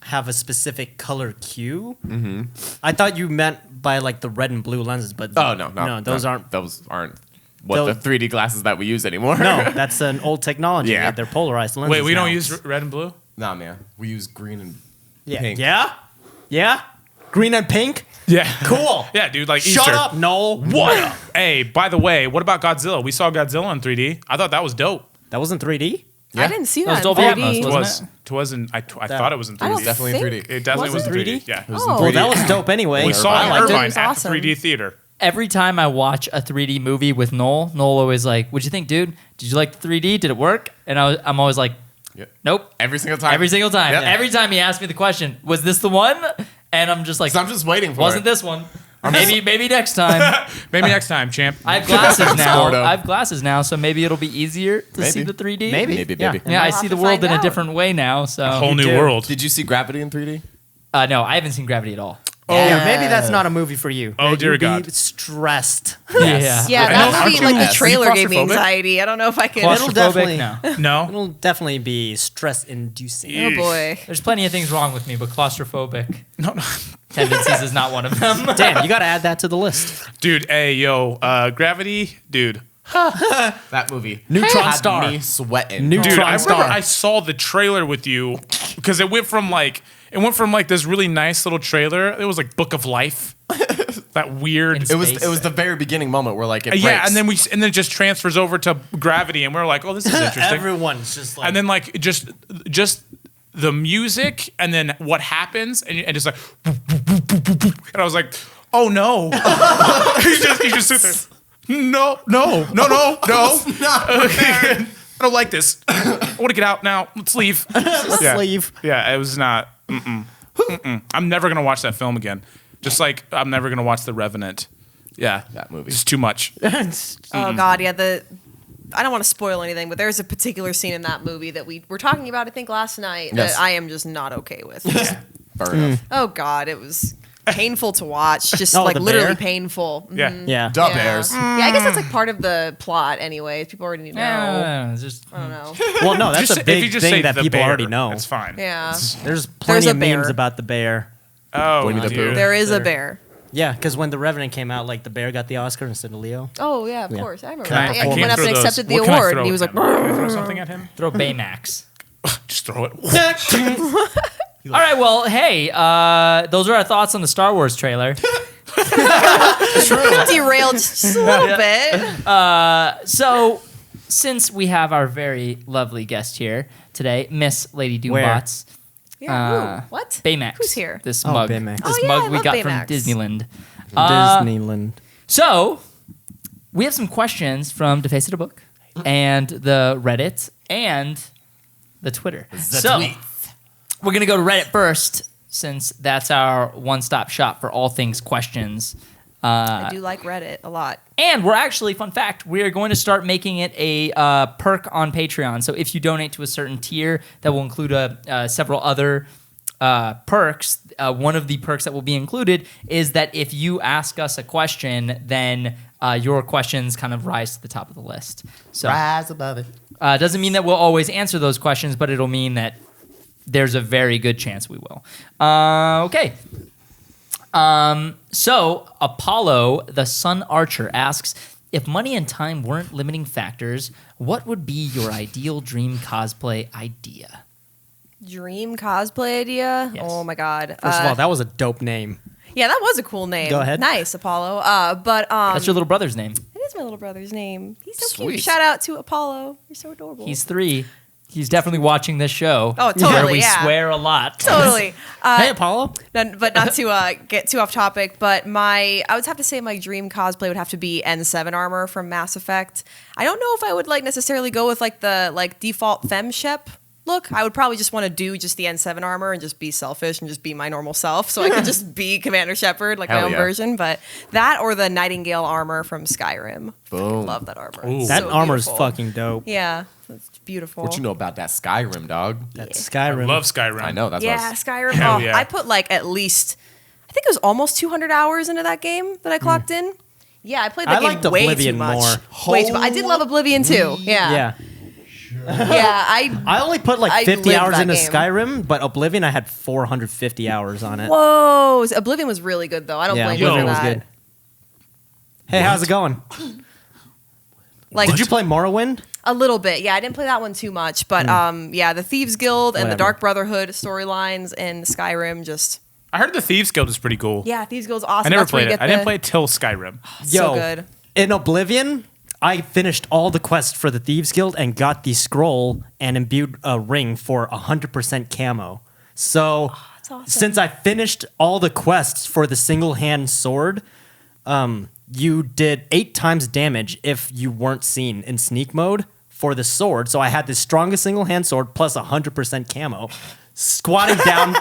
have a specific color cue. Mm-hmm. I thought you meant by like the red and blue lenses, but Oh no, those aren't. those aren't what Those- the 3D glasses that we use anymore. No, that's an old technology. Yeah. They're polarized lenses. Wait, we now. don't use red and blue? Nah, man, we use green and Yeah. pink. Yeah. Green and pink. Yeah. Cool. Yeah, dude. Like Shut Easter. up, Noel. What up? Hey, by the way, what about Godzilla? We saw Godzilla in 3D. I thought that was dope. That wasn't 3D. I didn't see That was that. Dolby in Atmos, 3D. It wasn't was. It wasn't. I thought it was in 3D. I don't Definitely in think- 3D. It definitely was in 3D. 3D? Yeah. It was Oh. in 3D. Well, that was dope anyway. We saw it in liked it. It Irvine was at awesome. the 3D theater. Every time I watch a 3D movie with Noel always like, "What'd you think, dude? Did you like the 3D? Did it work?" And I'm always like, Yeah. "Nope." Every single time. Every single time. Yep. Every time he asks me the question, "Was this the one?" And I'm just like, So I'm just waiting for "Wasn't it. this one?" Maybe next time. Maybe next time, champ. I have glasses now. Sporto. I have glasses now, so maybe it'll be easier to see the 3D. Maybe. Maybe. Yeah, We'll I have see to the world find in a out. different way now. So Whole new do. world. Did you see Gravity in 3D? no, I haven't seen Gravity at all. Yeah, maybe that's not a movie for you. Oh, You'd dear be God. stressed. Yeah. Yeah, I know, that aren't movie, you- like the are you trailer gave me claustrophobic? anxiety. I don't know if I can. It'll definitely- No. No. It'll definitely be stress-inducing. Oh boy. There's plenty of things wrong with me, but claustrophobic No. tendencies is not one of them. Damn, you got to add that to the list. Dude, hey, yo, Gravity, dude. That movie. Neutron had Star. me sweating. Neutron Dude, I Star. remember I saw the trailer with you because it went from like this really nice little trailer. It was like Book of Life. That weird. In It was Space. the very beginning moment where like it Yeah, breaks. and then it just transfers over to Gravity, and we're like, oh, this is interesting. Everyone's just like. And then like just the music, and then what happens, and just like, and I was like, oh no, he just sit there. No. I don't like this. I want to get out now. Let's leave. Yeah. leave. Yeah, it was not. I'm never gonna watch that film again. Just like I'm never gonna watch The Revenant. Yeah, That movie. Just too much. Oh god, yeah. I don't want to spoil anything, but there's a particular scene in that movie that we were talking about, I think, last night Yes. that I am just not okay with. Fair enough. Oh god, it was painful to watch. Just Oh, like the literally bear? painful. Yeah. Mhm. Yeah. Duh Yeah. bears. Yeah, I guess that's like part of the plot anyway. People already know. Yeah, it's just I don't know. Well, no, that's Just a if you big just say thing that the people bear, already know. It's fine. Yeah. There's plenty a of memes bear. about the bear. Oh, Winnie the dear. Pooh. There is a bear. Yeah, because when The Revenant came out, like the bear got the Oscar instead of Leo. Oh yeah, of Yeah. course. I remember Can I- that. I Yeah, he can't went up throw and those. accepted the What can I award, throw and he was at like, him? Can I throw something at him. throw Baymax. Just throw it. All right, well, hey, those are our thoughts on the Star Wars trailer. derailed just a little bit. So, since we have our very lovely guest here today, Miss Lady Doombots, Yeah. Ooh, what? Baymax. Who's here? This Oh, mug. Baymax. This Oh, yeah, mug I we love got from Baymax. Disneyland. Disneyland. So, we have some questions from the Face of the Book and the Reddit and the Twitter. We're going to go to Reddit first, since that's our one-stop shop for all things questions. I do like Reddit a lot. And we're actually, fun fact, we are going to start making it a perk on Patreon. So if you donate to a certain tier, that will include several other perks. One of the perks that will be included is that if you ask us a question, then your questions kind of rise to the top of the list. So Rise above it. doesn't mean that we'll always answer those questions, but it'll mean that there's a very good chance we will. Okay. So Apollo, the Sun Archer, asks, if money and time weren't limiting factors, what would be your ideal dream cosplay idea? Dream cosplay idea? Yes. Oh my god. First of all, that was a dope name. yeah, that was a cool name. Go ahead. Nice, Apollo. But That's your little brother's name. it is my little brother's name. He's so Sweet. cute. Shout out to Apollo. You're so adorable. He's 3. He's definitely watching this show. Oh, totally, Where we yeah. swear a lot. totally. Hey, Apollo. But not to get too off topic, but I would have to say my dream cosplay would have to be N7 armor from Mass Effect. I don't know if I would necessarily go with the default FemShep look. I would probably just want to do just the N7 armor and just be selfish and just be my normal self, so I could just be Commander Shepard, my Hell own yeah. version. But that or the Nightingale armor from Skyrim. Boom. Love that armor. Ooh. It's That so armor is beautiful. fucking dope. Yeah, it's beautiful. What you know about that Skyrim, dog? That I Skyrim. love Skyrim. I know. That's Yeah, what Skyrim. Hell Oh, yeah. I put at least, I think it was almost 200 hours into that game that I clocked in. Yeah, I played that I game liked way Oblivion too much. more. Way too much. I did love Oblivion too. Yeah. Yeah. Yeah. I only put I 50 lived hours that into game. Whoa, but Oblivion, I had 450 hours on it. Whoa. Oblivion was really good though. I don't Yeah, blame you for Oblivion was that. good. Hey, how's it going? Like Did you play Morrowind? a little bit. Yeah, I didn't play that one too much, but yeah, the Thieves Guild and the Whatever. Dark Brotherhood storylines in Skyrim just I heard the Thieves Guild is pretty cool. yeah, Thieves Guild's awesome. I never That's where played you it. get I didn't the- play it till Skyrim. so good. In Oblivion, I finished all the quests for the Thieves Guild and got the scroll and imbued a ring for 100% camo. So, That's awesome. since I finished all the quests for the single hand sword, you did 8 times damage if you weren't seen in sneak mode for the sword. So I had the strongest single hand sword plus 100% camo, squatting down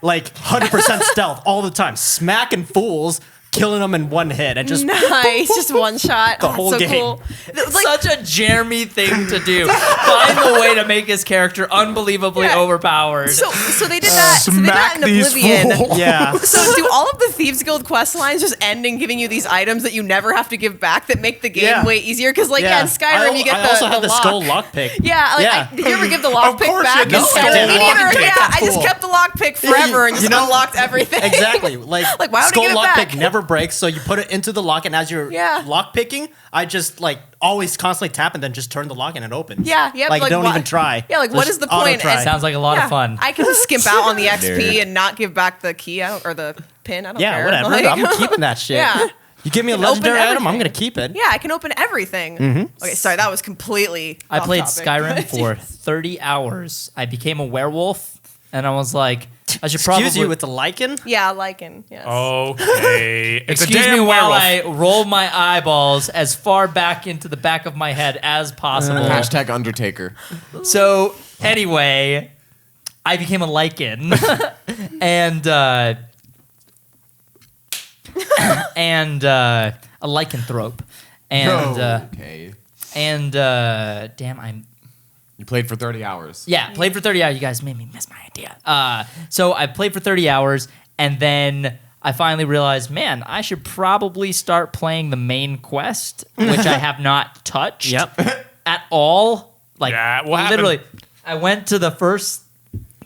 like 100% stealth all the time, smacking fools, killing them in one hit and just Nice, just one shot. The whole so game. cool. Like, Such a Jeremy thing to do. Find a way to make his character unbelievably Yeah. overpowered. so they did that. So they did that Smack in these Oblivion. fools. yeah. So do all of the Thieves Guild quest lines just end in giving you these items that you never have to give back that make the game Yeah. way easier? Because in Skyrim you get I also the have the lock. skull lockpick. Yeah, like, did you ever give the lockpick course back? you in do. Skyrim? No, Me neither. lockpick. Yeah, I just Cool. kept the lockpick forever and just unlocked everything. Exactly. Like Like, why would I skull give it lockpick back? never breaks, so you put it into the lock, and as you're Yeah. lock picking, I just like always constantly tap and then just turn the lock and it opens. Yeah, yep, Like, like, don't what- even try. Yeah, like, what Just is the auto point? try. And- Sounds like a lot of fun. I can skimp out on the XP Nerd. and not give back the key out or the pin. I don't Yeah, care. whatever. Like- I'm keeping that shit. Yeah. You give me a Can open legendary item, I'm everything. gonna keep it. Yeah, I can open everything. Okay, sorry, that was completely. I off played topic. Skyrim for 30 hours. I became a werewolf, and I was like, I should probably. Excuse you with the lichen? Yeah, Lycan. Yes. Okay. It's a Excuse me damn while werewolf. I roll my eyeballs as far back into the back of my head as possible. Hashtag Undertaker. So anyway, I became a lichen, and a lycanthrope, and Okay. damn, I'm. You played for 30 hours. Yeah, played for 30 hours. You guys made me miss my idea. So I played for 30 hours, and then I finally realized, man, I should probably start playing the main quest, which I have not touched at all. Like, Yeah, what happened? literally, I went to the first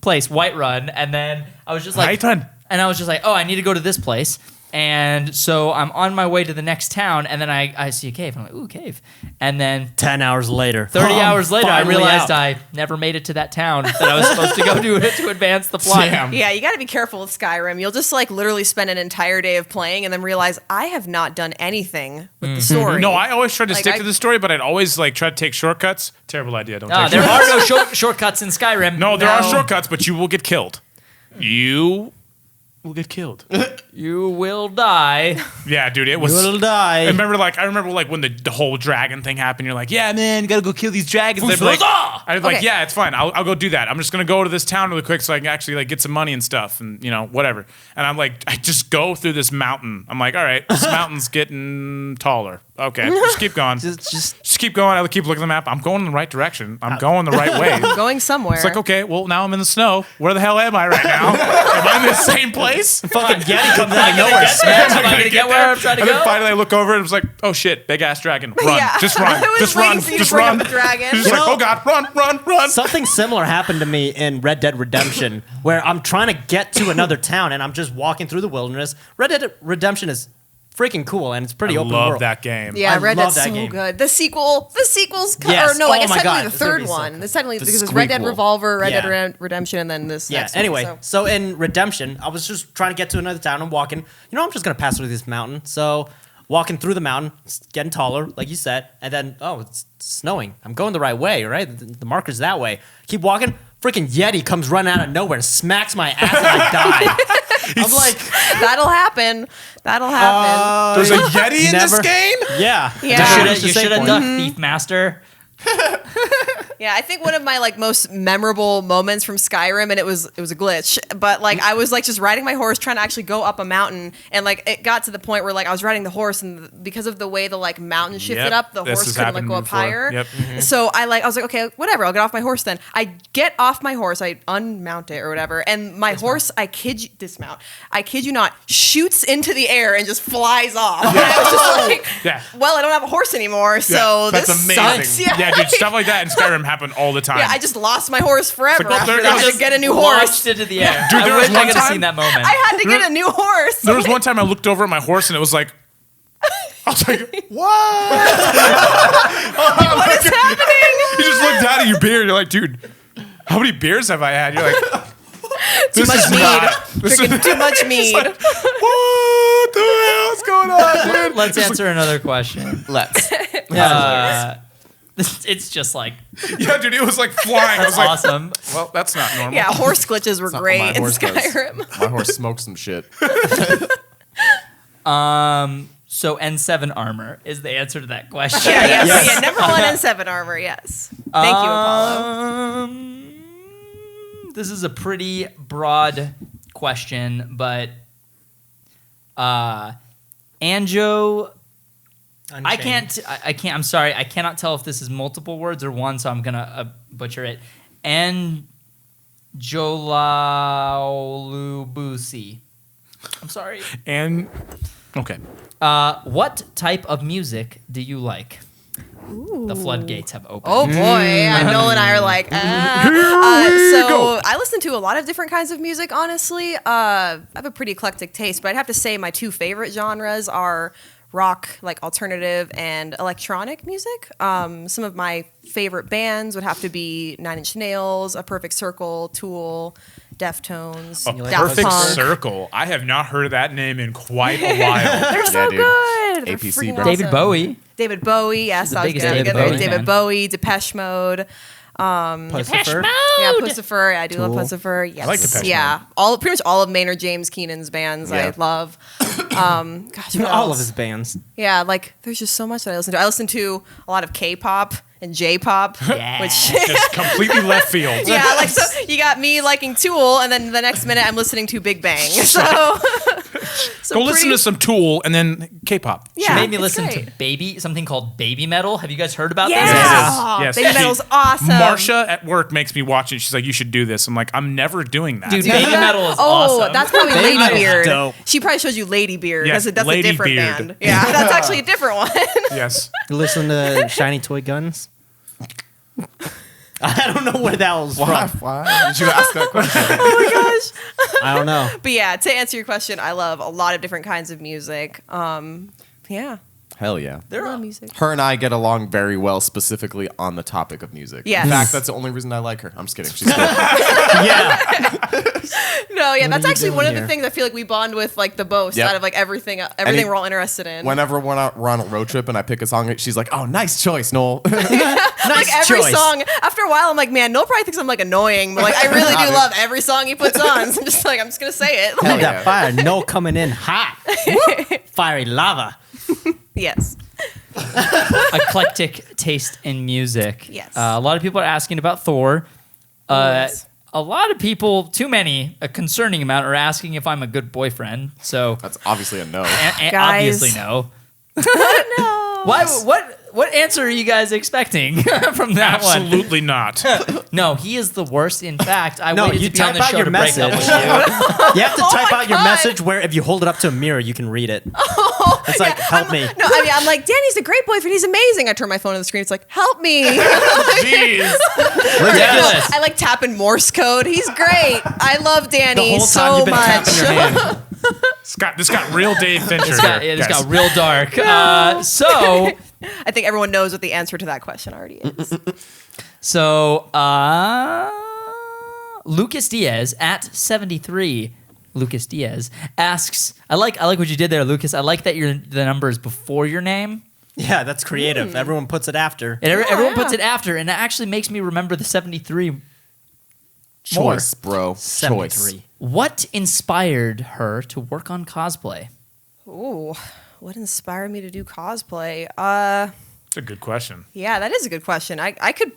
place, Whiterun, and then I was just like, Whiterun. and I was just like, oh, I need to go to this place. And so I'm on my way to the next town, and then I see a cave. I'm like, ooh, cave. And then 10 hours later. 30 hours later, I finally realized out. I never made it to that town that I was supposed to go to advance the plot. Damn. Yeah, you got to be careful with Skyrim. You'll just like literally spend an entire day of playing and then realize I have not done anything with the story. No, I always tried to Like, stick I- to the story, but I'd always like try to take shortcuts. Terrible idea. Don't Ah, take there shortcuts. are no shortcuts in Skyrim. No, there are No. shortcuts, but you will get killed. You will get killed. You will die. Yeah, dude, it was. You will die. I remember like when the whole dragon thing happened. You're like, yeah, man, you gotta go kill these dragons. They'd be like, I'd be like, Okay. yeah, it's fine. I'll go do that. I'm just gonna go to this town really quick so I can actually like get some money and stuff and whatever. And I'm like, I just go through this mountain. I'm like, all right, this mountain's getting taller. Okay, just keep going. Just keep going. I keep looking at the map. I'm going in the right direction. I'm going the right way. Going somewhere. It's like, okay, well, now I'm in the snow. Where the hell am I right now? Am I in the same place? Fucking Yeti comes out of nowhere. Am I gonna get where I'm trying to And then go? finally I look over and it's like, oh shit, big ass dragon. Run. Yeah. Just run. I was Just waiting run. for you to Just bring run. up the dragon. You're just like, You know- oh god, run. Something similar happened to me in Red Dead Redemption, where I'm trying to get to another town and I'm just walking through the wilderness. Red Dead Redemption is freaking cool and it's pretty I open love world. that game. Yeah, I Red love Dead's that so game. good. The sequel's Yes. or no, I Oh guess my technically God, the it's gonna third be so one. cool. It's technically The because it's Red Dead squeakquel. Revolver, Red Yeah. Dead Redemption, and then this. Yeah. next one, Anyway, so in Redemption, I was just trying to get to another town and walking. I'm just gonna pass through this mountain. So walking through the mountain, it's getting taller, like you said, and then it's snowing. I'm going the right way, right? The marker's that way. Keep walking. Freaking Yeti comes running out of nowhere and smacks my ass and I die. I'm like, that'll happen. That'll happen. There's a Yeti in this Never- game? yeah. Yeah. You should have ducked Thief Master. Yeah, I think one of my like most memorable moments from Skyrim, and it was a glitch, but like I was like just riding my horse trying to actually go up a mountain, and like it got to the point where like I was riding the horse, and because of the way the like mountain shifted Yep, up, the this horse has couldn't like happened go up before. higher. Yep. So I was like, okay, whatever, I'll get off my horse then. I get off my horse, I unmount it or whatever, and my horse, I kid you not, shoots into the air and just flies off. And I was just like, Yeah. well, I don't have a horse anymore, so that's this amazing. sucks. Yeah, dude, stuff like that in Skyrim happen all the time. Yeah, I just lost my horse forever It's like, well, after there that. goes- I had to get a new Launched horse. into the air. Dude, I there wish was I one could have time- seen that moment. I had to get a new horse. There was one time I looked over at my horse and it was like, I was like, what? What is happening? You just look down at your beer and you're like, dude, how many beers have I had? You're like, this much is mead. not. This Drinking is, too much mead. what the hell's going on, dude? Let's answer another question. Let's. It's just like Yeah, dude, it was like flying. I was like, awesome. well, that's not normal. Yeah, horse glitches were not what my great in horse does. Skyrim. My horse smokes some shit. So N7 armor is the answer to that question. Yeah, number one in 7 armor, yes. Thank you, Apollo. This is a pretty broad question, but Anjo. I Unchained. can't. I can't. I'm sorry. I cannot tell if this is multiple words or one, so I'm gonna butcher it. Anjolaolubusi. I'm sorry. And okay. What type of music do you like? The floodgates have opened. Oh boy, Noel and I are like, so I listen to a lot of different kinds of music. Honestly, I have a pretty eclectic taste, but I'd have to say my two favorite genres are rock, like alternative, and electronic music. Some of my favorite bands would have to be Nine Inch Nails, A Perfect Circle, Tool, Deftones, A Daft Perfect Punk. Circle. I have not heard that name in quite a while. They're so dude. good. They're APC, freaking bro. David awesome. Bowie. David Bowie, yes, the I was biggest gonna David get there. Bowie fan. David Bowie, Depeche Mode. Pussifer. Yeah, Pussifer. I do love Tool. Pussifer. Yes. like Depeche Yeah. Pretty much all of Maynard James Keenan's bands I Yeah. love. Gosh, what All of else? his bands. Yeah, like there's just so much that I listen to. I listen to a lot of K-pop and J-pop, Yeah. which Just completely left field. yeah, like so you got me liking Tool, and then the next minute I'm listening to Big Bang. So, Go listen to some Tool and then K-pop. Yeah, She made me it's listen great. to something called Baby Metal. Have you guys heard about Yeah. this? Yes. Yes. Baby Metal's awesome. Marsha at work makes me watch it. She's like, "You should do this." I'm like, "I'm never doing that." Dude, Baby Metal is Oh, awesome. that's probably Baby Lady Metal's Beard. dope. She probably shows you Lady Beard Yes, because that's Lady a different Beard. band. Yeah, that's actually a different one. Yes. You listen to Shiny Toy Guns? I don't know where that was from. Why did you ask that question? Oh my gosh. I don't know. But yeah, to answer your question, I love a lot of different kinds of music. Yeah, Hell yeah. I love music. Her and I get along very well, specifically on the topic of music. Yes. In fact, that's the only reason I like her. I'm just kidding. She's cool. Yeah. No, yeah, that's are you actually one doing of the here? things I feel like we bond with, like the most Yep. out of like everything Any- we're all interested in. Whenever we're on a road trip and I pick a song, she's like, "Oh, nice choice, Noel." like Nice every choice. song. After a while, I'm like, man, Noel probably thinks I'm like annoying, but like I really do love every song he puts on. So I'm just gonna say it. Look Like, at that fire. No coming in hot. Woo. Fiery lava. yes. Eclectic taste in music. Yes. A lot of people are asking about Thor. Yes. A lot of people, too many, a concerning amount, are asking if I'm a good boyfriend. So, That's obviously a no. Guys. obviously no. No. Why? What answer are you guys expecting from that one? Absolutely not. No, he is the worst. In fact, I No, waited you to be on type the out show your to break up message. with you. You have to type my out your God. message where if you hold it up to a mirror, you can read it. It's like, help me. No, I mean, I'm like, Danny's a great boyfriend. He's amazing. I turn my phone to the screen. It's like, help me. Jeez. Yes. I like tapping Morse code. He's great. I love The Danny whole time so you've been much. tapping your hand. This got real Dave Fincher here. It's guys. got real dark. So I think everyone knows what the answer to that question already is. So, Lucas Diaz at 73. Lucas Diaz asks, I like what you did there, Lucas. I like that the number is before your name. Yeah, that's creative. Everyone puts it after. And everyone yeah. puts it after, and it actually makes me remember the 73. Choice, bro. 73. Choice. What inspired her to work on cosplay? Ooh, what inspired me to do cosplay? It's a good question. Yeah, that is a good question. I could.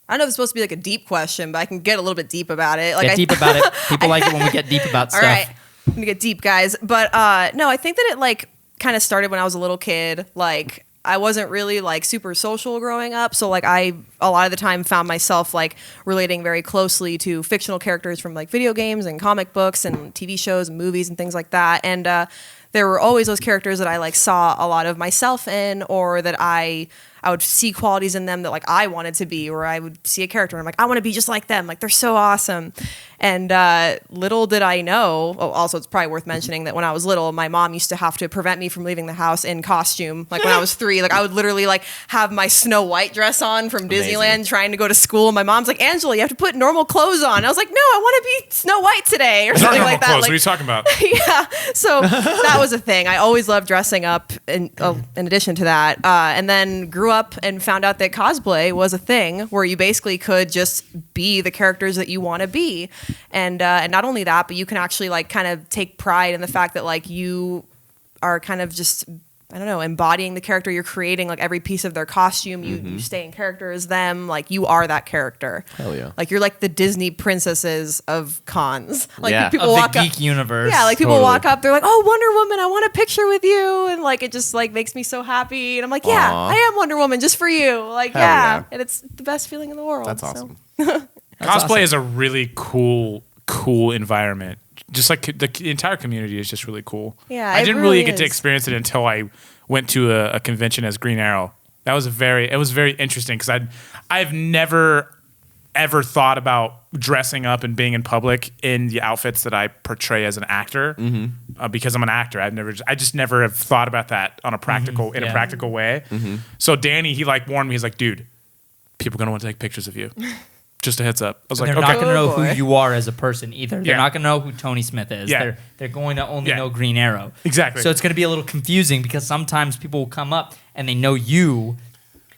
I don't know if it's supposed to be like a deep question, but I can get a little bit deep about it. Like Get deep about it. People like it when we get deep about All stuff. right, I'm gonna get deep, guys. But no, I think that it like kind of started when I was a little kid. Like I wasn't really like super social growing up, so like I a lot of the time found myself like relating very closely to fictional characters from like video games and comic books and TV shows and movies and things like that. And there were always those characters that I like saw a lot of myself in, or that I would see qualities in them that like I wanted to be, or I would see a character and I'm like, I want to be just like them. Like they're so awesome. And little did I know, also it's probably worth mentioning that when I was little, my mom used to have to prevent me from leaving the house in costume. Like when I was 3, like I would literally like have my Snow White dress on from Disneyland trying to go to school. My mom's like, Angela, you have to put normal clothes on. I was like, no, I want to be Snow White today or Not something normal like that. clothes. Like, What are you talking about? yeah. So that was a thing. I always loved dressing up in addition to that. And then grew up and found out that cosplay was a thing where you basically could just be the characters that you want to be. And not only that, but you can actually like kind of take pride in the fact that like you are kind of just I don't know, embodying the character you're creating, like every piece of their costume, you stay in character as them, like you are that character. Hell yeah. Like you're like the Disney princesses of cons. Like Yeah. people Of the walk up. geek universe. Yeah, like people Totally. walk up, they're like, "Oh, Wonder Woman, I want a picture with you," and like it just like makes me so happy. And I'm like, "Yeah, Aw. I am Wonder Woman just for you." Like, Hell yeah. yeah. And it's the best feeling in the world. That's so. awesome. Cosplay is a really cool environment. Just like the entire community is just really cool. Yeah, I it didn't really really get to is. experience it until I went to a convention as Green Arrow. It was very interesting because I've never ever thought about dressing up and being in public in the outfits that I portray as an actor because I'm an actor. I just never have thought about that on a practical in a practical way. So Danny, he like warned me. He's like, dude, people are gonna want to take pictures of you. Just a heads up. I was like, They're okay. not going to know Oh, boy. who you are as a person either. They're Yeah. not going to know who Tony Smith is. Yeah. They're going to only Yeah. know Green Arrow. Exactly. So it's going to be a little confusing because sometimes people will come up and they know you,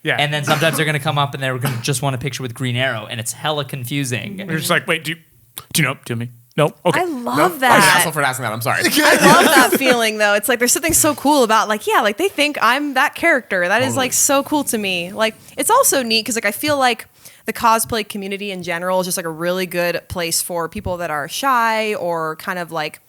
Yeah. and then sometimes they're going to come up and they're going to just want a picture with Green Arrow, and it's hella confusing. You're just like, wait, do you know? Do me? No. Okay. I love I was that. asshole for asking that. I'm sorry. I love that feeling though. It's like there's something so cool about like, yeah, like they think I'm that character. That is like so cool to me. Like it's also neat because like I feel like the cosplay community in general is just like a really good place for people that are shy or kind of like,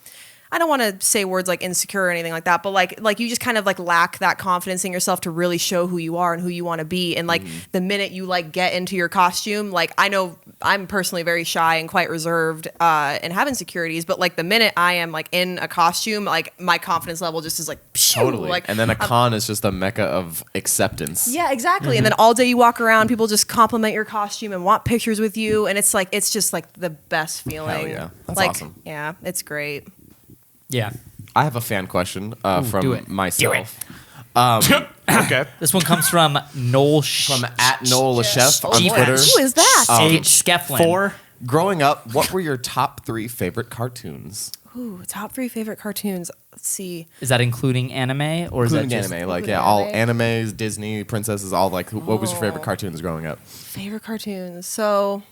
I don't want to say words like insecure or anything like that, but like you just kind of like lack that confidence in yourself to really show who you are and who you want to be. And like the minute you like get into your costume, like I know I'm personally very shy and quite reserved and have insecurities, but like the minute I am like in a costume, like my confidence level just is like pshoo, Totally. like And then a con is just a mecca of acceptance. yeah, exactly. And then all day you walk around, people just compliment your costume and want pictures with you, and it's like it's just like the best feeling. Hell yeah. That's like, awesome. Yeah, it's great. Yeah. I have a fan question do from it. myself. Okay. This one comes from Noel From at Noel Chef Oh, on boy. Twitter. Who is that? H. Skefflin. 4. Growing up, what were your top 3 favorite cartoons? Ooh, top 3 favorite cartoons. Let's see. Is that including anime or is Including that just anime, like Including all anime? animes, Disney, princesses, all like. What was your favorite Oh. cartoons growing up? Favorite cartoons. So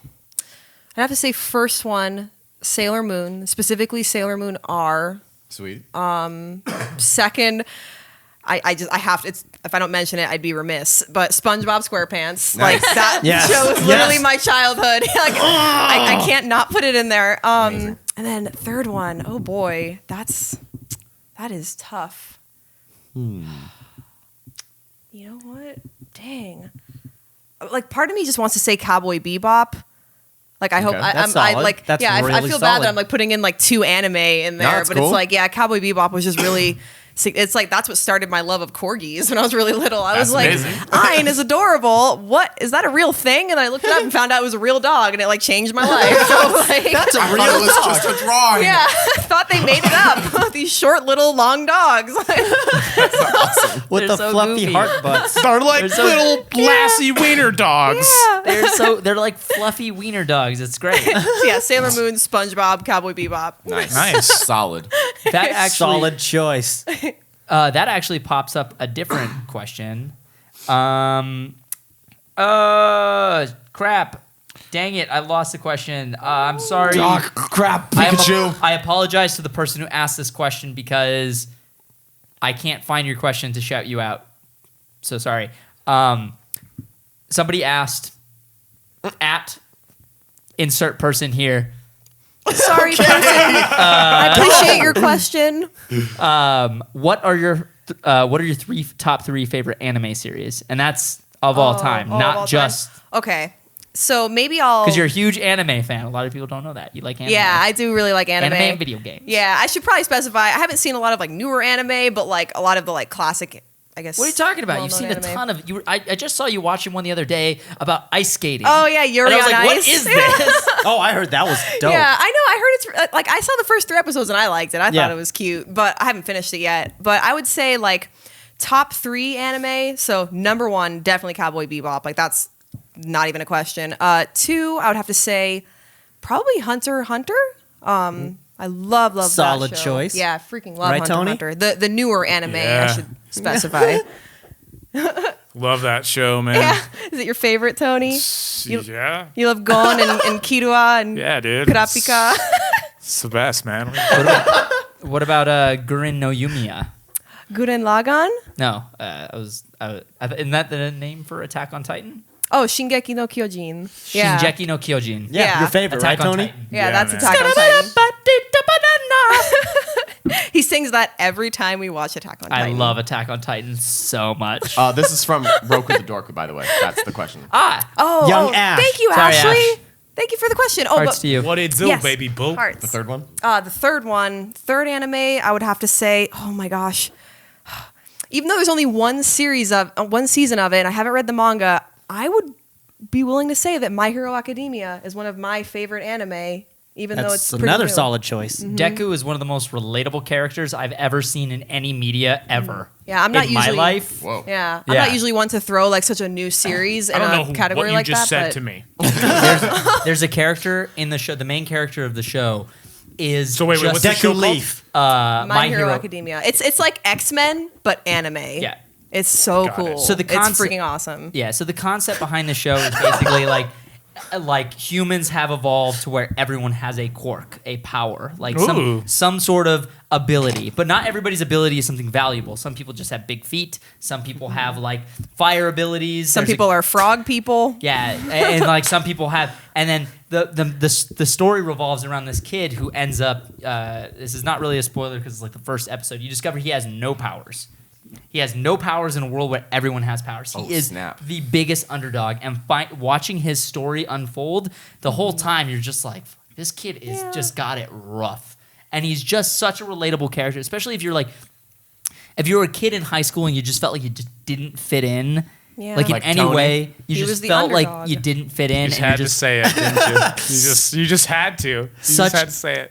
I'd have to say first one, Sailor Moon, specifically Sailor Moon R. Sweet. Second, I have to. It's, if I don't mention it, I'd be remiss. But SpongeBob SquarePants, like Nice. that Yes. show is literally Yes. my childhood. Like, I can't not put it in there. And then third one, oh boy, that is tough. You know what? Dang. Like part of me just wants to say Cowboy Bebop. Like I hope Okay. I'm That's I solid. like That's yeah I really feel bad solid. that I'm like putting in like 2 anime in there, that's but cool. it's like yeah Cowboy Bebop was just really it's like that's what started my love of corgis when I was really little. I was like, amazing. Ayn is adorable. What is that a real thing? And I looked it up and found out it was a real dog, and it like changed my life. So like That's a I real thought it was dog. just a drawing. yeah, I thought they made it up. These short little long dogs. With They're the so fluffy goofy. heart butts. They're like They're so- little lassie wiener dogs. they're like fluffy wiener dogs. It's great. So yeah, Sailor Moon, SpongeBob, Cowboy Bebop. Nice. Solid. That actually Solid choice. that actually pops up a different question. Crap. Dang it, I lost the question. I'm sorry. Crap. I apologize to the person who asked this question because I can't find your question to shout you out. So sorry. Somebody asked at insert person here. Sorry, person. I appreciate your question. What are your 3 top 3 favorite anime series? And that's of all time, Oh, not of all just time. Okay, so maybe I'll. because you're a huge anime fan. A lot of people don't know that. You like anime. Yeah, I do really like anime. Anime and video games. Yeah, I should probably specify. I haven't seen a lot of like newer anime, but like a lot of the like classic. I guess. What are you talking about? You've well-known seen a anime. ton of. I just saw you watching one the other day about ice skating. Oh yeah, Yuri And I was on like, what Ice. is this? Oh, I heard that was dope. Yeah, I know. I heard it's like I saw the first 3 episodes and I liked it. I Yeah. thought it was cute, but I haven't finished it yet. But I would say like top 3 anime. So number 1, definitely Cowboy Bebop. Like that's not even a question. 2, I would have to say probably Hunter x Hunter. I love Solid that show. choice. Yeah, I freaking love Right, Hunter Tony? x Hunter. The newer anime, I Yeah. should specify. Love that show, man. Yeah, is it your favorite, Tony? Yeah. You love Gon and Kirua and Yeah, dude. Kurapika. It's the best, man. What about Gurren no Yumiya? Gurren Lagann? No, isn't that the name for Attack on Titan? Oh, Shingeki no Kyojin. Yeah. Shinjeki no Kyojin. Yeah. Your favorite, Attack right, on Tony? Titan. Yeah, Yeah, that's man. Attack on Titan. He sings that every time we watch Attack on I Titan. love Attack on Titan so much. This is from Roku the Dorku, by the way. That's the question. Oh, Young Ash. Thank you, Sorry, Ashley. Ash. Thank you for the question. Oh, Hearts but to you. What it do, yes. baby boo? Hearts. The third one? The third anime, I would have to say, oh my gosh. Even though there's only one season of it, and I haven't read the manga, I would be willing to say that My Hero Academia is one of my favorite anime, even though it's That's pretty another new. solid choice. Deku is one of the most relatable characters I've ever seen in any media ever. Yeah, I'm not in my usually- life. Whoa. Yeah, I'm Yeah. not usually one to throw like such a new series in I don't know a category what you like just that. said but to me. There's a character in the show. The main character of the show is So wait, just what's the show Deku called? Leaf. My Hero Academia. It's like X-Men but anime. Yeah. It's so Got it. cool. So the it's concept- freaking awesome. Yeah, so the concept behind the show is basically like humans have evolved to where everyone has a quirk, a power, like Ooh. some sort of ability. But not everybody's ability is something valuable. Some people just have big feet. Some people have like fire abilities. Some There's a- people are frog people. yeah, and like some people have, and then the story revolves around this kid who ends up. This is not really a spoiler because it's like the first episode. You discover he has no powers. He has no powers in a world where everyone has powers. He Oh, is snap. the biggest underdog, and watching his story unfold the whole time, you're just like, this kid is Yeah. just got it rough, and he's just such a relatable character, especially if you're like. If you were a kid in high school and you just felt like you just didn't fit in, Yeah. like in Like any Tony. way, you He was just the felt like underdog. you didn't fit in, You just and had you're to say it, didn't you? You just had to. You Such- just had to say it.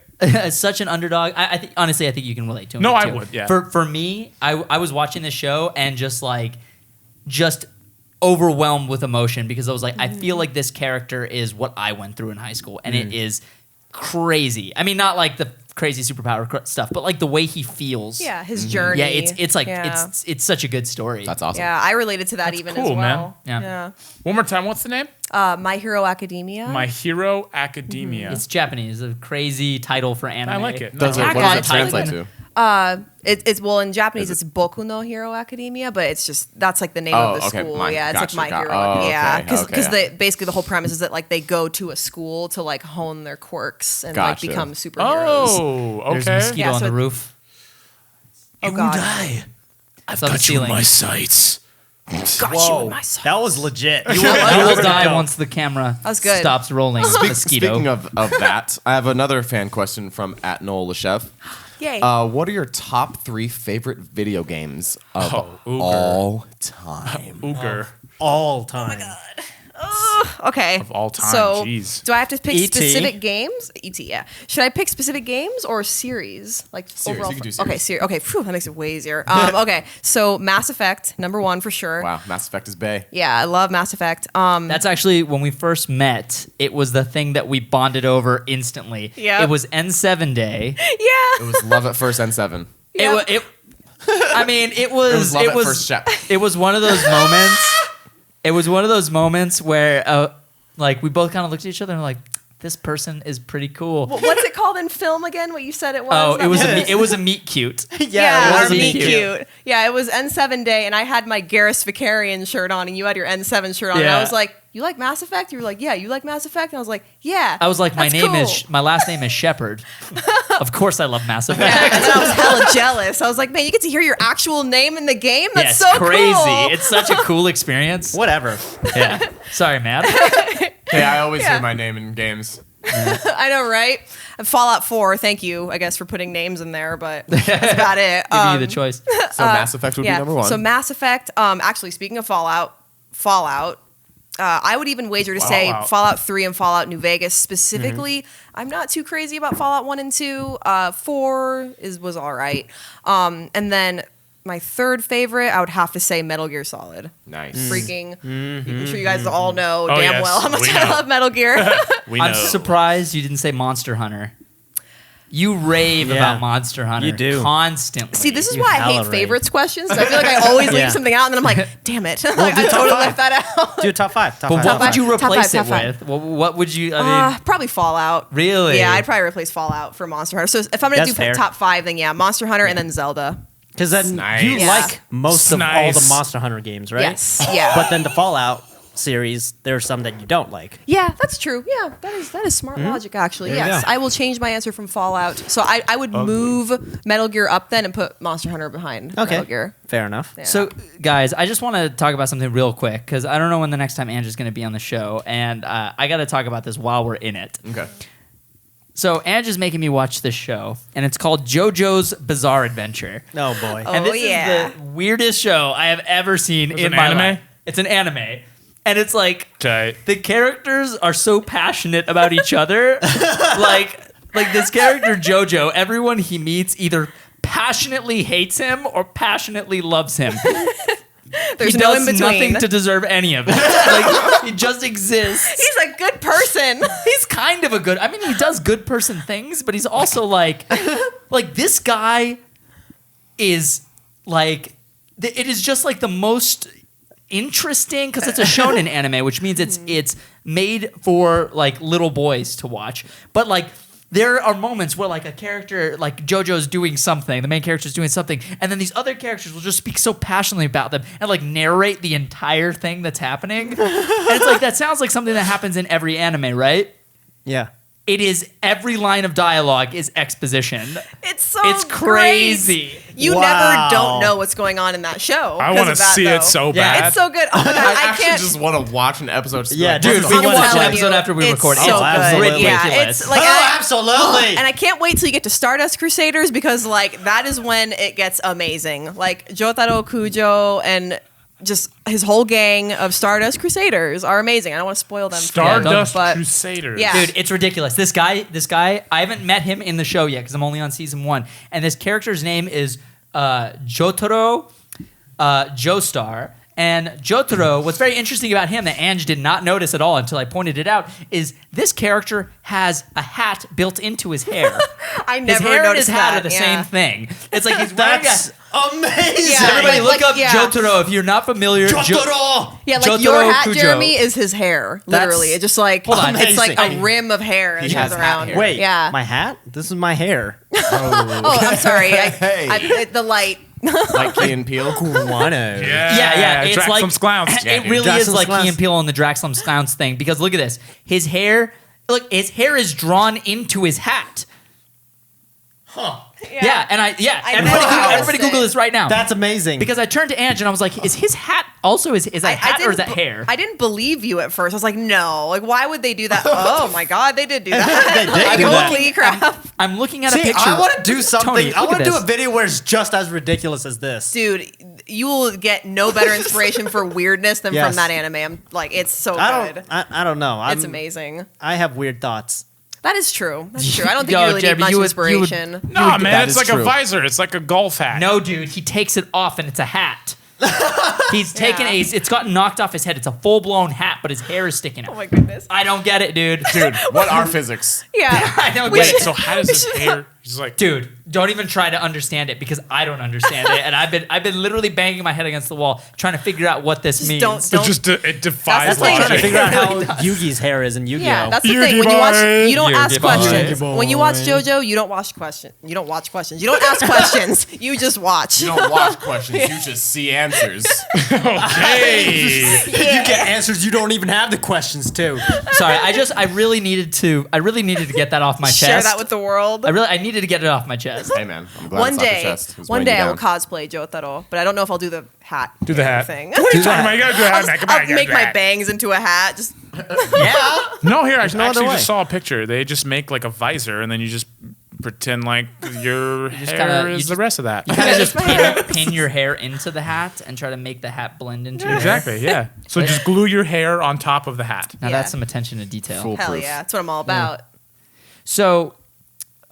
such an underdog. I think honestly, I think you can relate to him. No, I too. would, yeah. For me, I was watching this show and just overwhelmed with emotion because I was like, I feel like this character is what I went through in high school, and it is crazy. I mean, not like the crazy superpower stuff, but like the way he feels. Yeah, his journey. Yeah, it's like Yeah. it's such a good story. That's awesome. Yeah, I related to that That's even cool, as well. man. Yeah. One more time, what's the name? My Hero Academia. My Hero Academia. It's Japanese, a crazy title for anime. I like it. Does it, Attack what on does it translate Titan. to? It's well in Japanese it's Boku no Hero Academia, but it's just that's like the name Oh, of the okay. school. My- Yeah, it's gotcha, like My got- Hero. oh, Yeah, okay, because okay. basically the whole premise is that like they go to a school to like hone their quirks and Gotcha. like become superheroes. Oh, There's a okay. mosquito Yeah, on so the roof. Oh god, It's on the ceiling. sights. got you in my soul. That was legit. You will die once the camera was good. stops rolling. Mosquito. Speaking of that, I have another fan question from @NoelLeChef. Yay. What are your top 3 favorite video games of Oh, Ooger. all time? Ooger. All time. Okay. Of all time, So, jeez. do I have to pick E.T. specific games? E.T. Yeah. Should I pick specific games or series? Like Series, overall. you can do Okay. series. Okay. Phew, that makes it way easier. Okay. So Mass Effect, number 1 for sure. Wow, Mass Effect is Bay. Yeah, I love Mass Effect. That's actually when we first met. It was the thing that we bonded over instantly. Yep. It was N7 day. Yeah. It was Love at First N7. Yep. I mean, it It was was. Love at First Shep. It was one of those moments. It was one of those moments where, like, we both kind of looked at each other and were like, "This person is pretty cool." What's it called in film again? What you said it was? Oh, That it was movie? it was a meet cute. Yeah, it was our a meet meet cute. Yeah, it was N7 day, and I had my Garrus Vicarian shirt on, and you had your N7 shirt on. And Yeah. I was like, "You like Mass Effect?" You were like, "Yeah, you like Mass Effect?" And I was like, "Yeah." I was like, "My that's name cool." is my last name is Shepard." Of course, I love Mass Effect. Yeah, and then I was hella jealous. I was like, "Man, you get to hear your actual name in the game? That's Yeah, it's so crazy. cool." It's such a cool experience. Whatever. Yeah. Sorry, Matt. Hey, I always Yeah. hear my name in games. I know, right? And Fallout 4. Thank you, I guess, for putting names in there, but that's about it. Giving you the choice. So Mass Effect would be number 1. So Mass Effect. Actually, speaking of Fallout. I would even wager to say Fallout. Fallout 3 and Fallout New Vegas specifically. I'm not too crazy about Fallout 1 and 2. 4 was all right. And then my third favorite, I would have to say Metal Gear Solid. Nice. Freaking, I'm sure you guys all know Oh, damn yes, well how much we I know. love Metal Gear. We know. I'm surprised you didn't say Monster Hunter. You rave Yeah, about Monster Hunter you do. constantly. See, this is You why I hella hate rave. favorites questions. 'Cause I feel like I always Yeah. leave something out, and then I'm like, damn it. Like, I do top totally five. left that out. Do a top 5. Top But 5. what top would five. you Top replace five, it top five. with? What would you? I mean, Probably Fallout. really? Yeah, I'd probably replace Fallout for Monster Hunter. So if I'm gonna That's do fair. top 5, then yeah, Monster Hunter and then Zelda. Because then Nice. you Yeah. like most of all Nice. the Monster Hunter games, right? Yes. Yeah. But then the Fallout series, there are some that you don't like. Yeah, that's true. Yeah, that is smart logic, actually. There you Yes, go. I will change my answer from Fallout. So I would move Metal Gear up then and put Monster Hunter behind Metal Gear. Fair enough. Yeah. So, guys, I just want to talk about something real quick because I don't know when the next time Andrew's going to be on the show, and I got to talk about this while we're in it. Okay. So, Andrew's making me watch this show, and it's called JoJo's Bizarre Adventure. Oh boy. And this yeah. is the weirdest show I have ever seen in an my anime? life. It's an anime. And it's like Tight. the characters are so passionate about each other. like this character JoJo, everyone he meets either passionately hates him or passionately loves him. There's he no does in between. nothing to deserve any of it. Like he just exists. He's a good person. He's kind of a good. I mean, he does good person things, but he's also like this guy is like it is just like the most interesting because it's a shonen anime, which means it's made for like little boys to watch. But like there are moments where like a character like JoJo's doing something, the main character's doing something, and then these other characters will just speak so passionately about them and like narrate the entire thing that's happening. And it's like that sounds like something that happens in every anime, right? Yeah. It is every line of dialogue is exposition. It's so It's crazy. great. You Wow. never don't know what's going on in that show. I 'cause want to of that, see though. it so Yeah. bad. It's so good. Oh my god, I I actually can't. just want to watch an episode. Just to be Yeah, like, dude, what we the can wanna watch an tell episode after we it's record. So It's good. absolutely Yeah, ridiculous. it's like absolutely. and I can't wait till you get to Stardust Crusaders because like that is when it gets amazing. Like Jotaro Kujo and just his whole gang of Stardust Crusaders are amazing. I don't want to spoil them. Stardust but Crusaders. Yeah. Dude, it's ridiculous. This guy, I haven't met him in the show yet because I'm only on season 1. And this character's name is Jotaro Joestar. And Jotaro, what's very interesting about him that Ange did not notice at all until I pointed it out, is this character has a hat built into his hair. I His never hair and noticed his hat that. are the yeah. same thing. It's like he's wearing That's amazing. Yeah. Everybody Like- look up yeah. Jotaro if you're not familiar. Jotaro! Yeah, like Jotaro your hat, Kujo. Jeremy, is his hair. Literally, That's it's just like Hold on. it's like amazing. a rim of hair that He has goes hat around. hair. Wait, yeah. my hat? This is my hair. Oh, I'm sorry. Hey. The light. Like Key and Peele. Guano. Yeah. It's Drax like some clowns. It dude. really Drax is some like Clowns. Key and Peele on the Drax some Clowns thing because look at this. His hair is drawn into his hat. Yeah, and I everybody noticed Google it. this right now. That's amazing. because I turned to Ange and I was like, is his hat also is that hat or is that didn't- hair? I didn't believe you at first. I was like, no. Like, why would they do that? Oh my god, they did do that. They did Like, do that. holy crap, I'm looking at a See, picture. I want to do something. Tony, I look want at to do this. a video where it's just as ridiculous as this. dude. You will get no better inspiration for weirdness than Yes. from that anime. I'm like, it's so I good. don't know. It's amazing. I have weird thoughts. That is true. That's true. I don't think Yo, you really Jeremy, need much you would- inspiration. No, man, that it's is like true. a visor. It's like a golf hat. No, dude, he takes it off and it's a hat. He's taken it's gotten knocked off his head. It's a full blown hat, but his hair is sticking out. Oh my goodness. I don't get it, dude. Dude, what are physics? Yeah. I don't Wait, get it. so how does his hair? He's like, Dude, don't even try to understand it because I don't understand it, and I've been literally banging my head against the wall trying to figure out what this means. don't- it just it defies That's the thing. I'm trying to logic. figure out how Yugi's hair is in Yu-Gi-Oh. Yeah, that's the Yugi thing. When you watch, boy. you don't Yugi ask boy. questions. Yugi When you watch boy. JoJo, you don't watch questions. You don't watch questions. You don't ask questions. You just watch. You don't watch questions, you just see answers. Okay. You get answers. You don't even have the questions too. Sorry, I really needed to get that off my chest. Share that with the world. I needed to get it off my chest. Hey man, I'm glad One it's off your day, chest. It was one weighing day you I will down. cosplay Jotaro, but I don't know if I'll do the hat. Do the hat. thing. What are you talking about? You gotta do a hat, man. Come on, I'll you gotta make do my that. bangs into a hat. Just Yeah. No, here I no other actually way. just saw a picture. They just make like a visor, and then you just pretend like your hair kinda- you is the just- rest of that. Kind of just pin your hair into the hat and try to make the hat blend into your hair. Exactly. Yeah. So just glue your hair on top of the hat. Now Yeah. that's some attention to detail. Foolproof. hell yeah, that's what I'm all about. So,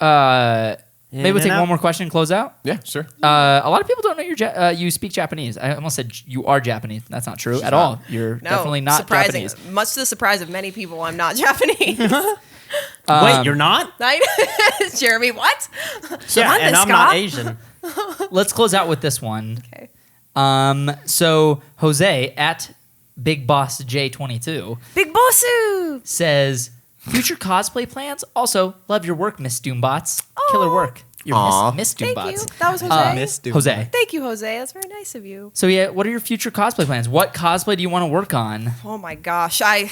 maybe we'll In take and out. one more question and close out. Yeah, sure. A lot of people don't know you speak Japanese. I almost said you are Japanese. That's not true at all. You're No, definitely not surprising. Japanese. Much to the surprise of many people, I'm not Japanese. Wait, you're not? Jeremy, what? Yeah, and I'm not Asian. Let's close out with this one. Okay. So Jose at Big Boss J22 Big Bossu. says, future cosplay plans? Also, love your work, Miss Doombots. Killer work. You're Aw. Miss Thank Doombots. you. That was Jose. Miss Doom. Jose. Thank you, Jose. That's very nice of you. So yeah, what are your future cosplay plans? What cosplay do you want to work on? Oh my gosh, I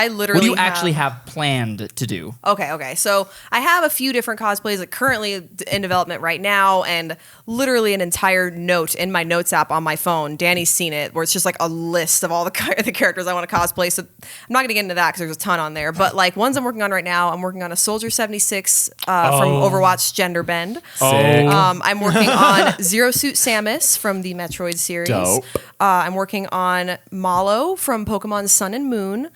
literally. What do you actually have planned to do? Okay. So I have a few different cosplays that currently in development right now, and literally an entire note in my notes app on my phone. Danny's seen it, where it's just like a list of all the characters I want to cosplay. So I'm not gonna get into that because there's a ton on there. But like ones I'm working on right now, I'm working on a Soldier 76 from Overwatch Gender Bend. Sick. I'm working on Zero Suit Samus from the Metroid series. Dope. I'm working on Malo from Pokemon Sun and Moon.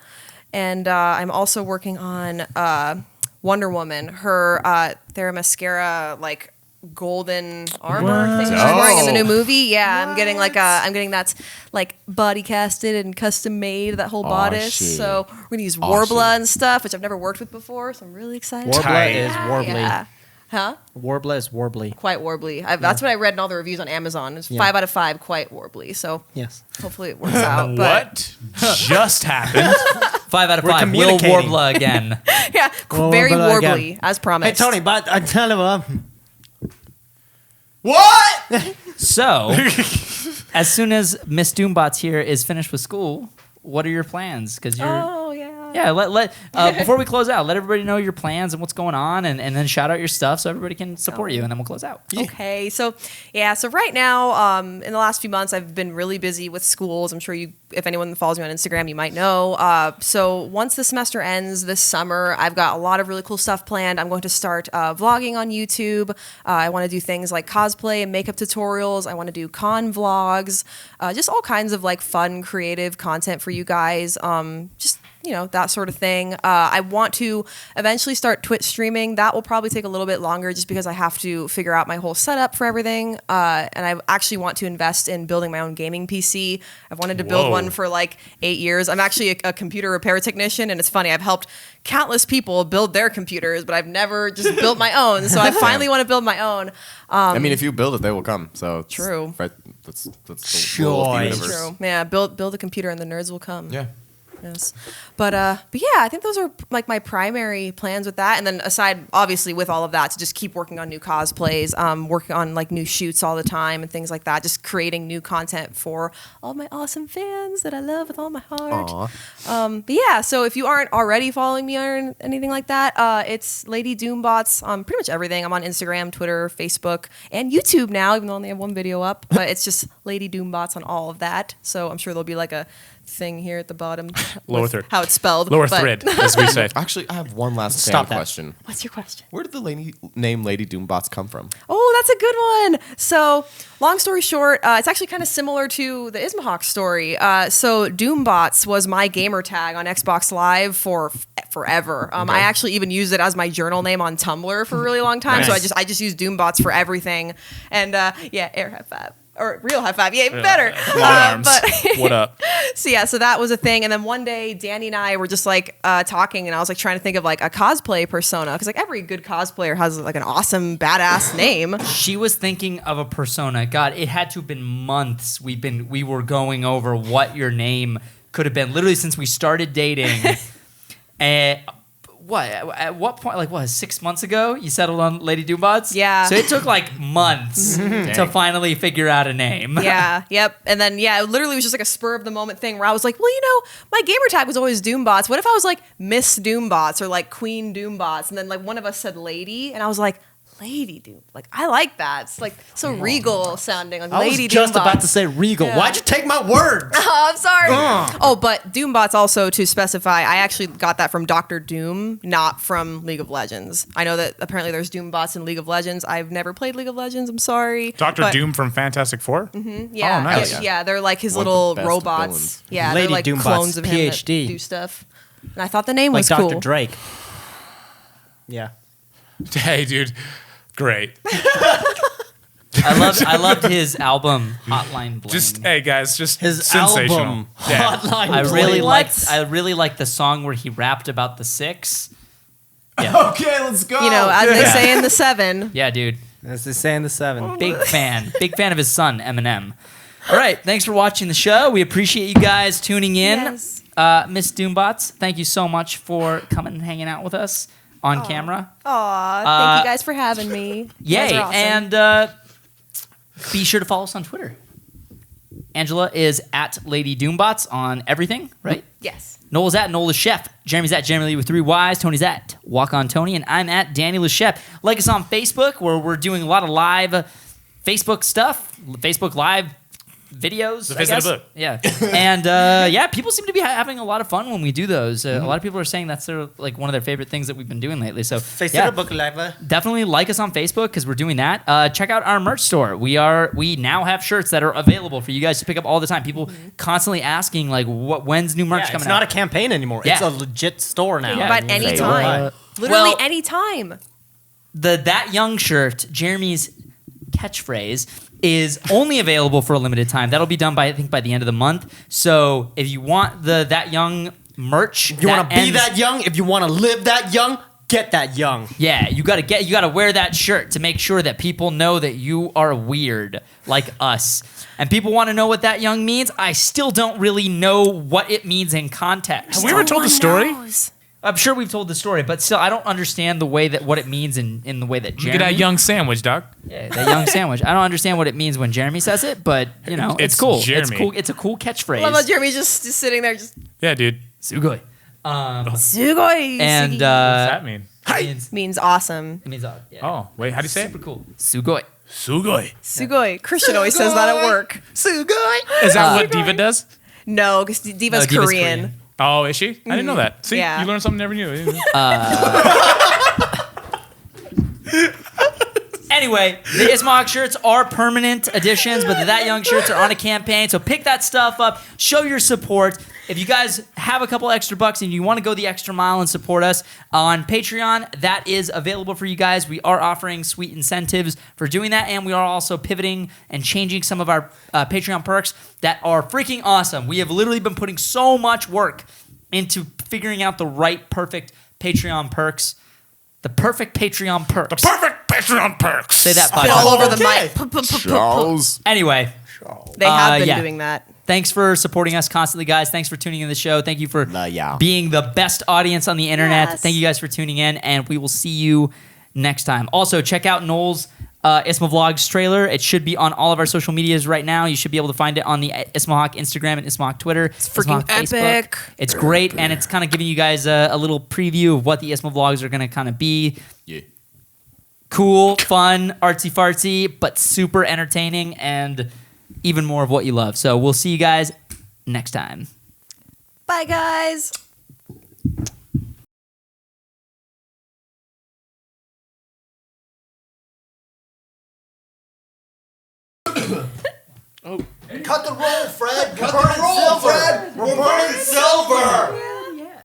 And I'm also working on Wonder Woman, her Theramascara, like golden armor thing she's wearing in the new movie. Yeah, I'm getting that like body casted and custom made, that whole bodice. shit. So we're gonna use Aw, Warbler shit. and stuff, which I've never worked with before. So I'm really excited. Warbler Tight. is warbly. Yeah. Huh? Warbler is warbly. Quite warbly. That's what I read in all the reviews on Amazon. It's 5 out of 5, quite warbly. So Yes. hopefully it works out. But What just happened? 5 out of We're 5. Will communicating. Warbler again. yeah, Well, very but warbly, again. as Hey promised. Tony, but I tell him. What? So, as soon as Miss Doombots here is finished with school, what are your plans? Because you're Oh, yeah. yeah. Before we close out, let everybody know your plans and what's going on, and then shout out your stuff so everybody can support you, and then we'll close out. Okay, so right now, in the last few months, I've been really busy with schools. I'm sure if anyone follows me on Instagram, you might know. So once the semester ends this summer, I've got a lot of really cool stuff planned. I'm going to start vlogging on YouTube. I want to do things like cosplay and makeup tutorials. I want to do con vlogs, just all kinds of like fun, creative content for you guys. Just that sort of thing. I want to eventually start Twitch streaming. That will probably take a little bit longer just because I have to figure out my whole setup for everything. And I actually want to invest in building my own gaming PC. I've wanted to build Whoa. one for like 8 years. I'm actually a computer repair technician, and it's funny. I've helped countless people build their computers, but I've never just built my own. So I finally want to build my own. I mean, if you build it, they will come. So it's True. Right, that's the rule of the Choice. universe. True. Yeah, build a computer and the nerds will come. Yeah. Yes. But yeah, I think those are like my primary plans with that. And then aside, obviously, with all of that, to just keep working on new cosplays, working on like new shoots all the time and things like that, just creating new content for all my awesome fans that I love with all my heart. Aw. But yeah, so if you aren't already following me or anything like that, it's Lady Doombots on pretty much everything. I'm on Instagram, Twitter, Facebook, and YouTube now, even though I only have one video up. But it's just Lady Doombots on all of that. So I'm sure there'll be like a thing here at the bottom. Lower with third. How it's spelled. Lower but- thread, as we say. Actually, I have one last Stop fan that. question. What's your question? Where did the name Lady Doombots come from? Oh, that's a good one. So, long story short, it's actually kind of similar to the Ismahawk story. So, Doombots was my gamer tag on Xbox Live for forever. I actually even used it as my journal name on Tumblr for a really long time. Nice. So I just use Doombots for everything. And yeah, air high five. Or real high five. Yeah, even better. Long arms. But What up? so that was a thing. And then one day, Danny and I were just like talking, and I was like trying to think of like a cosplay persona, because like every good cosplayer has like an awesome badass name. She was thinking of a persona. God, it had to have been months. We were going over what your name could have been, literally since we started dating. And at what point, like what, 6 months ago, you settled on Lady Doombots? Yeah. So it took like months to finally figure out a name. Yeah, yep. And then it literally was just like a spur of the moment thing where I was like, well, my gamer tag was always Doombots. What if I was like Miss Doombots or like Queen Doombots? And then like one of us said Lady, and I was like, Lady Doom. Like, I like that. It's like so regal sounding. Like I was Lady just Doombots. about to say regal. Yeah. Why'd you take my words? Oh, I'm sorry. Oh, but Doombots also, to specify, I actually got that from Dr. Doom, not from League of Legends. I know that apparently there's Doombots in League of Legends. I've never played League of Legends. I'm sorry. Dr. But- Doom from Fantastic Four? Yeah, Oh, nice. yeah, they're like his One of the little best robots. villains. Yeah, Lady they're like Doombots, clones of him that PhD. do stuff. And I thought the name Like was Dr. cool. Drake. Yeah. Hey, dude. Great. I loved his album Hotline Bling. Just, hey, guys, just His sensational. album, Yeah. Hotline I Bling. really What? liked the song where he rapped about the 6. Okay, let's go. As they Yeah. say in the 7. Yeah, dude. As they say in the 7. Big fan of his son, Eminem. All right, thanks for watching the show. We appreciate you guys tuning in. Yes. Miss Doombots, thank you so much for coming and hanging out with us on camera. Aw, thank you guys for having me. You guys Yay! are awesome. And be sure to follow us on Twitter. Angela is at Lady Doombots on everything, right? yes. Noel's at Noel the Chef. Jeremy's at Jeremy Lee with 3 Y's. Tony's at Walk On Tony. And I'm at Danny the Chef. Like us on Facebook, where we're doing a lot of live Facebook stuff. Facebook Live videos. The face of the book. Yeah. And yeah, people seem to be having a lot of fun when we do those. A lot of people are saying that's their, like one of their favorite things that we've been doing lately. So yeah, book live. definitely like us on Facebook because we're doing that. Check out our merch store. We now have shirts that are available for you guys to pick up all the time. People constantly asking like, when's new merch Yeah, coming it's out? not a campaign anymore. Yeah. It's a legit store now. Yeah. But Say anytime. what? Literally Well- anytime. The That Young shirt, Jeremy's catchphrase, is only available for a limited time. That'll be done by, I think, by the end of the month. So if you want the That Young merch, You want to be that young? If you want to live that young, get that young. Yeah, you gotta wear that shirt to make sure that people know that you are weird like us. And people want to know what that young means. I still don't really know what it means in context. Have we ever told the story? I'm sure we've told the story, but still, I don't understand the way that what it means in the way that Look Jeremy. at that young sandwich, Doc. Yeah, that young sandwich. I don't understand what it means when Jeremy says it, but you know, it's It's cool. It's Jeremy. cool. It's a cool catchphrase. I love how Jeremy's just sitting there, just Yeah, dude. Sugoi. sugoi. And What's that mean? Means awesome. it means yeah. Oh, wait, how do you say it? Super cool. Sugoi. Sugoi. Sugoi. Christian always says that at work. Is that what Diva does? No, because Diva's No, Diva's Korean. Korean. Oh, is she? I didn't know that. See, Yeah. you learned something never knew. Anyway, the Ismahawk shirts are permanent additions, but the That Young shirts are on a campaign. So pick that stuff up. Show your support. If you guys have a couple extra bucks and you want to go the extra mile and support us on Patreon, that is available for you guys. We are offering sweet incentives for doing that, and we are also pivoting and changing some of our Patreon perks that are freaking awesome. We have literally been putting so much work into figuring out the right, perfect Patreon perks. The perfect Patreon perks. Perfect Patreon perks. Say that Been 5 all over the Okay. mic. Charles. Anyway, They have been yeah. doing that. thanks for supporting us constantly, guys. Thanks for tuning in the show. Thank you for Yeah. being the best audience on the internet. Yes. Thank you guys for tuning in, and we will see you next time. Also, check out Noel's Isma Vlogs trailer. It should be on all of our social medias right now. You should be able to find it on the Ismahawk Instagram and Ismahawk Twitter. It's freaking epic. It's great, and it's kind of giving you guys a little preview of what the Isma Vlogs are going to kind of be. Yeah. Cool, fun, artsy-fartsy, but super entertaining and even more of what you love. So we'll see you guys next time. Bye, guys. Cut the roll, Fred. Cut the roll, Fred. We're burning silver.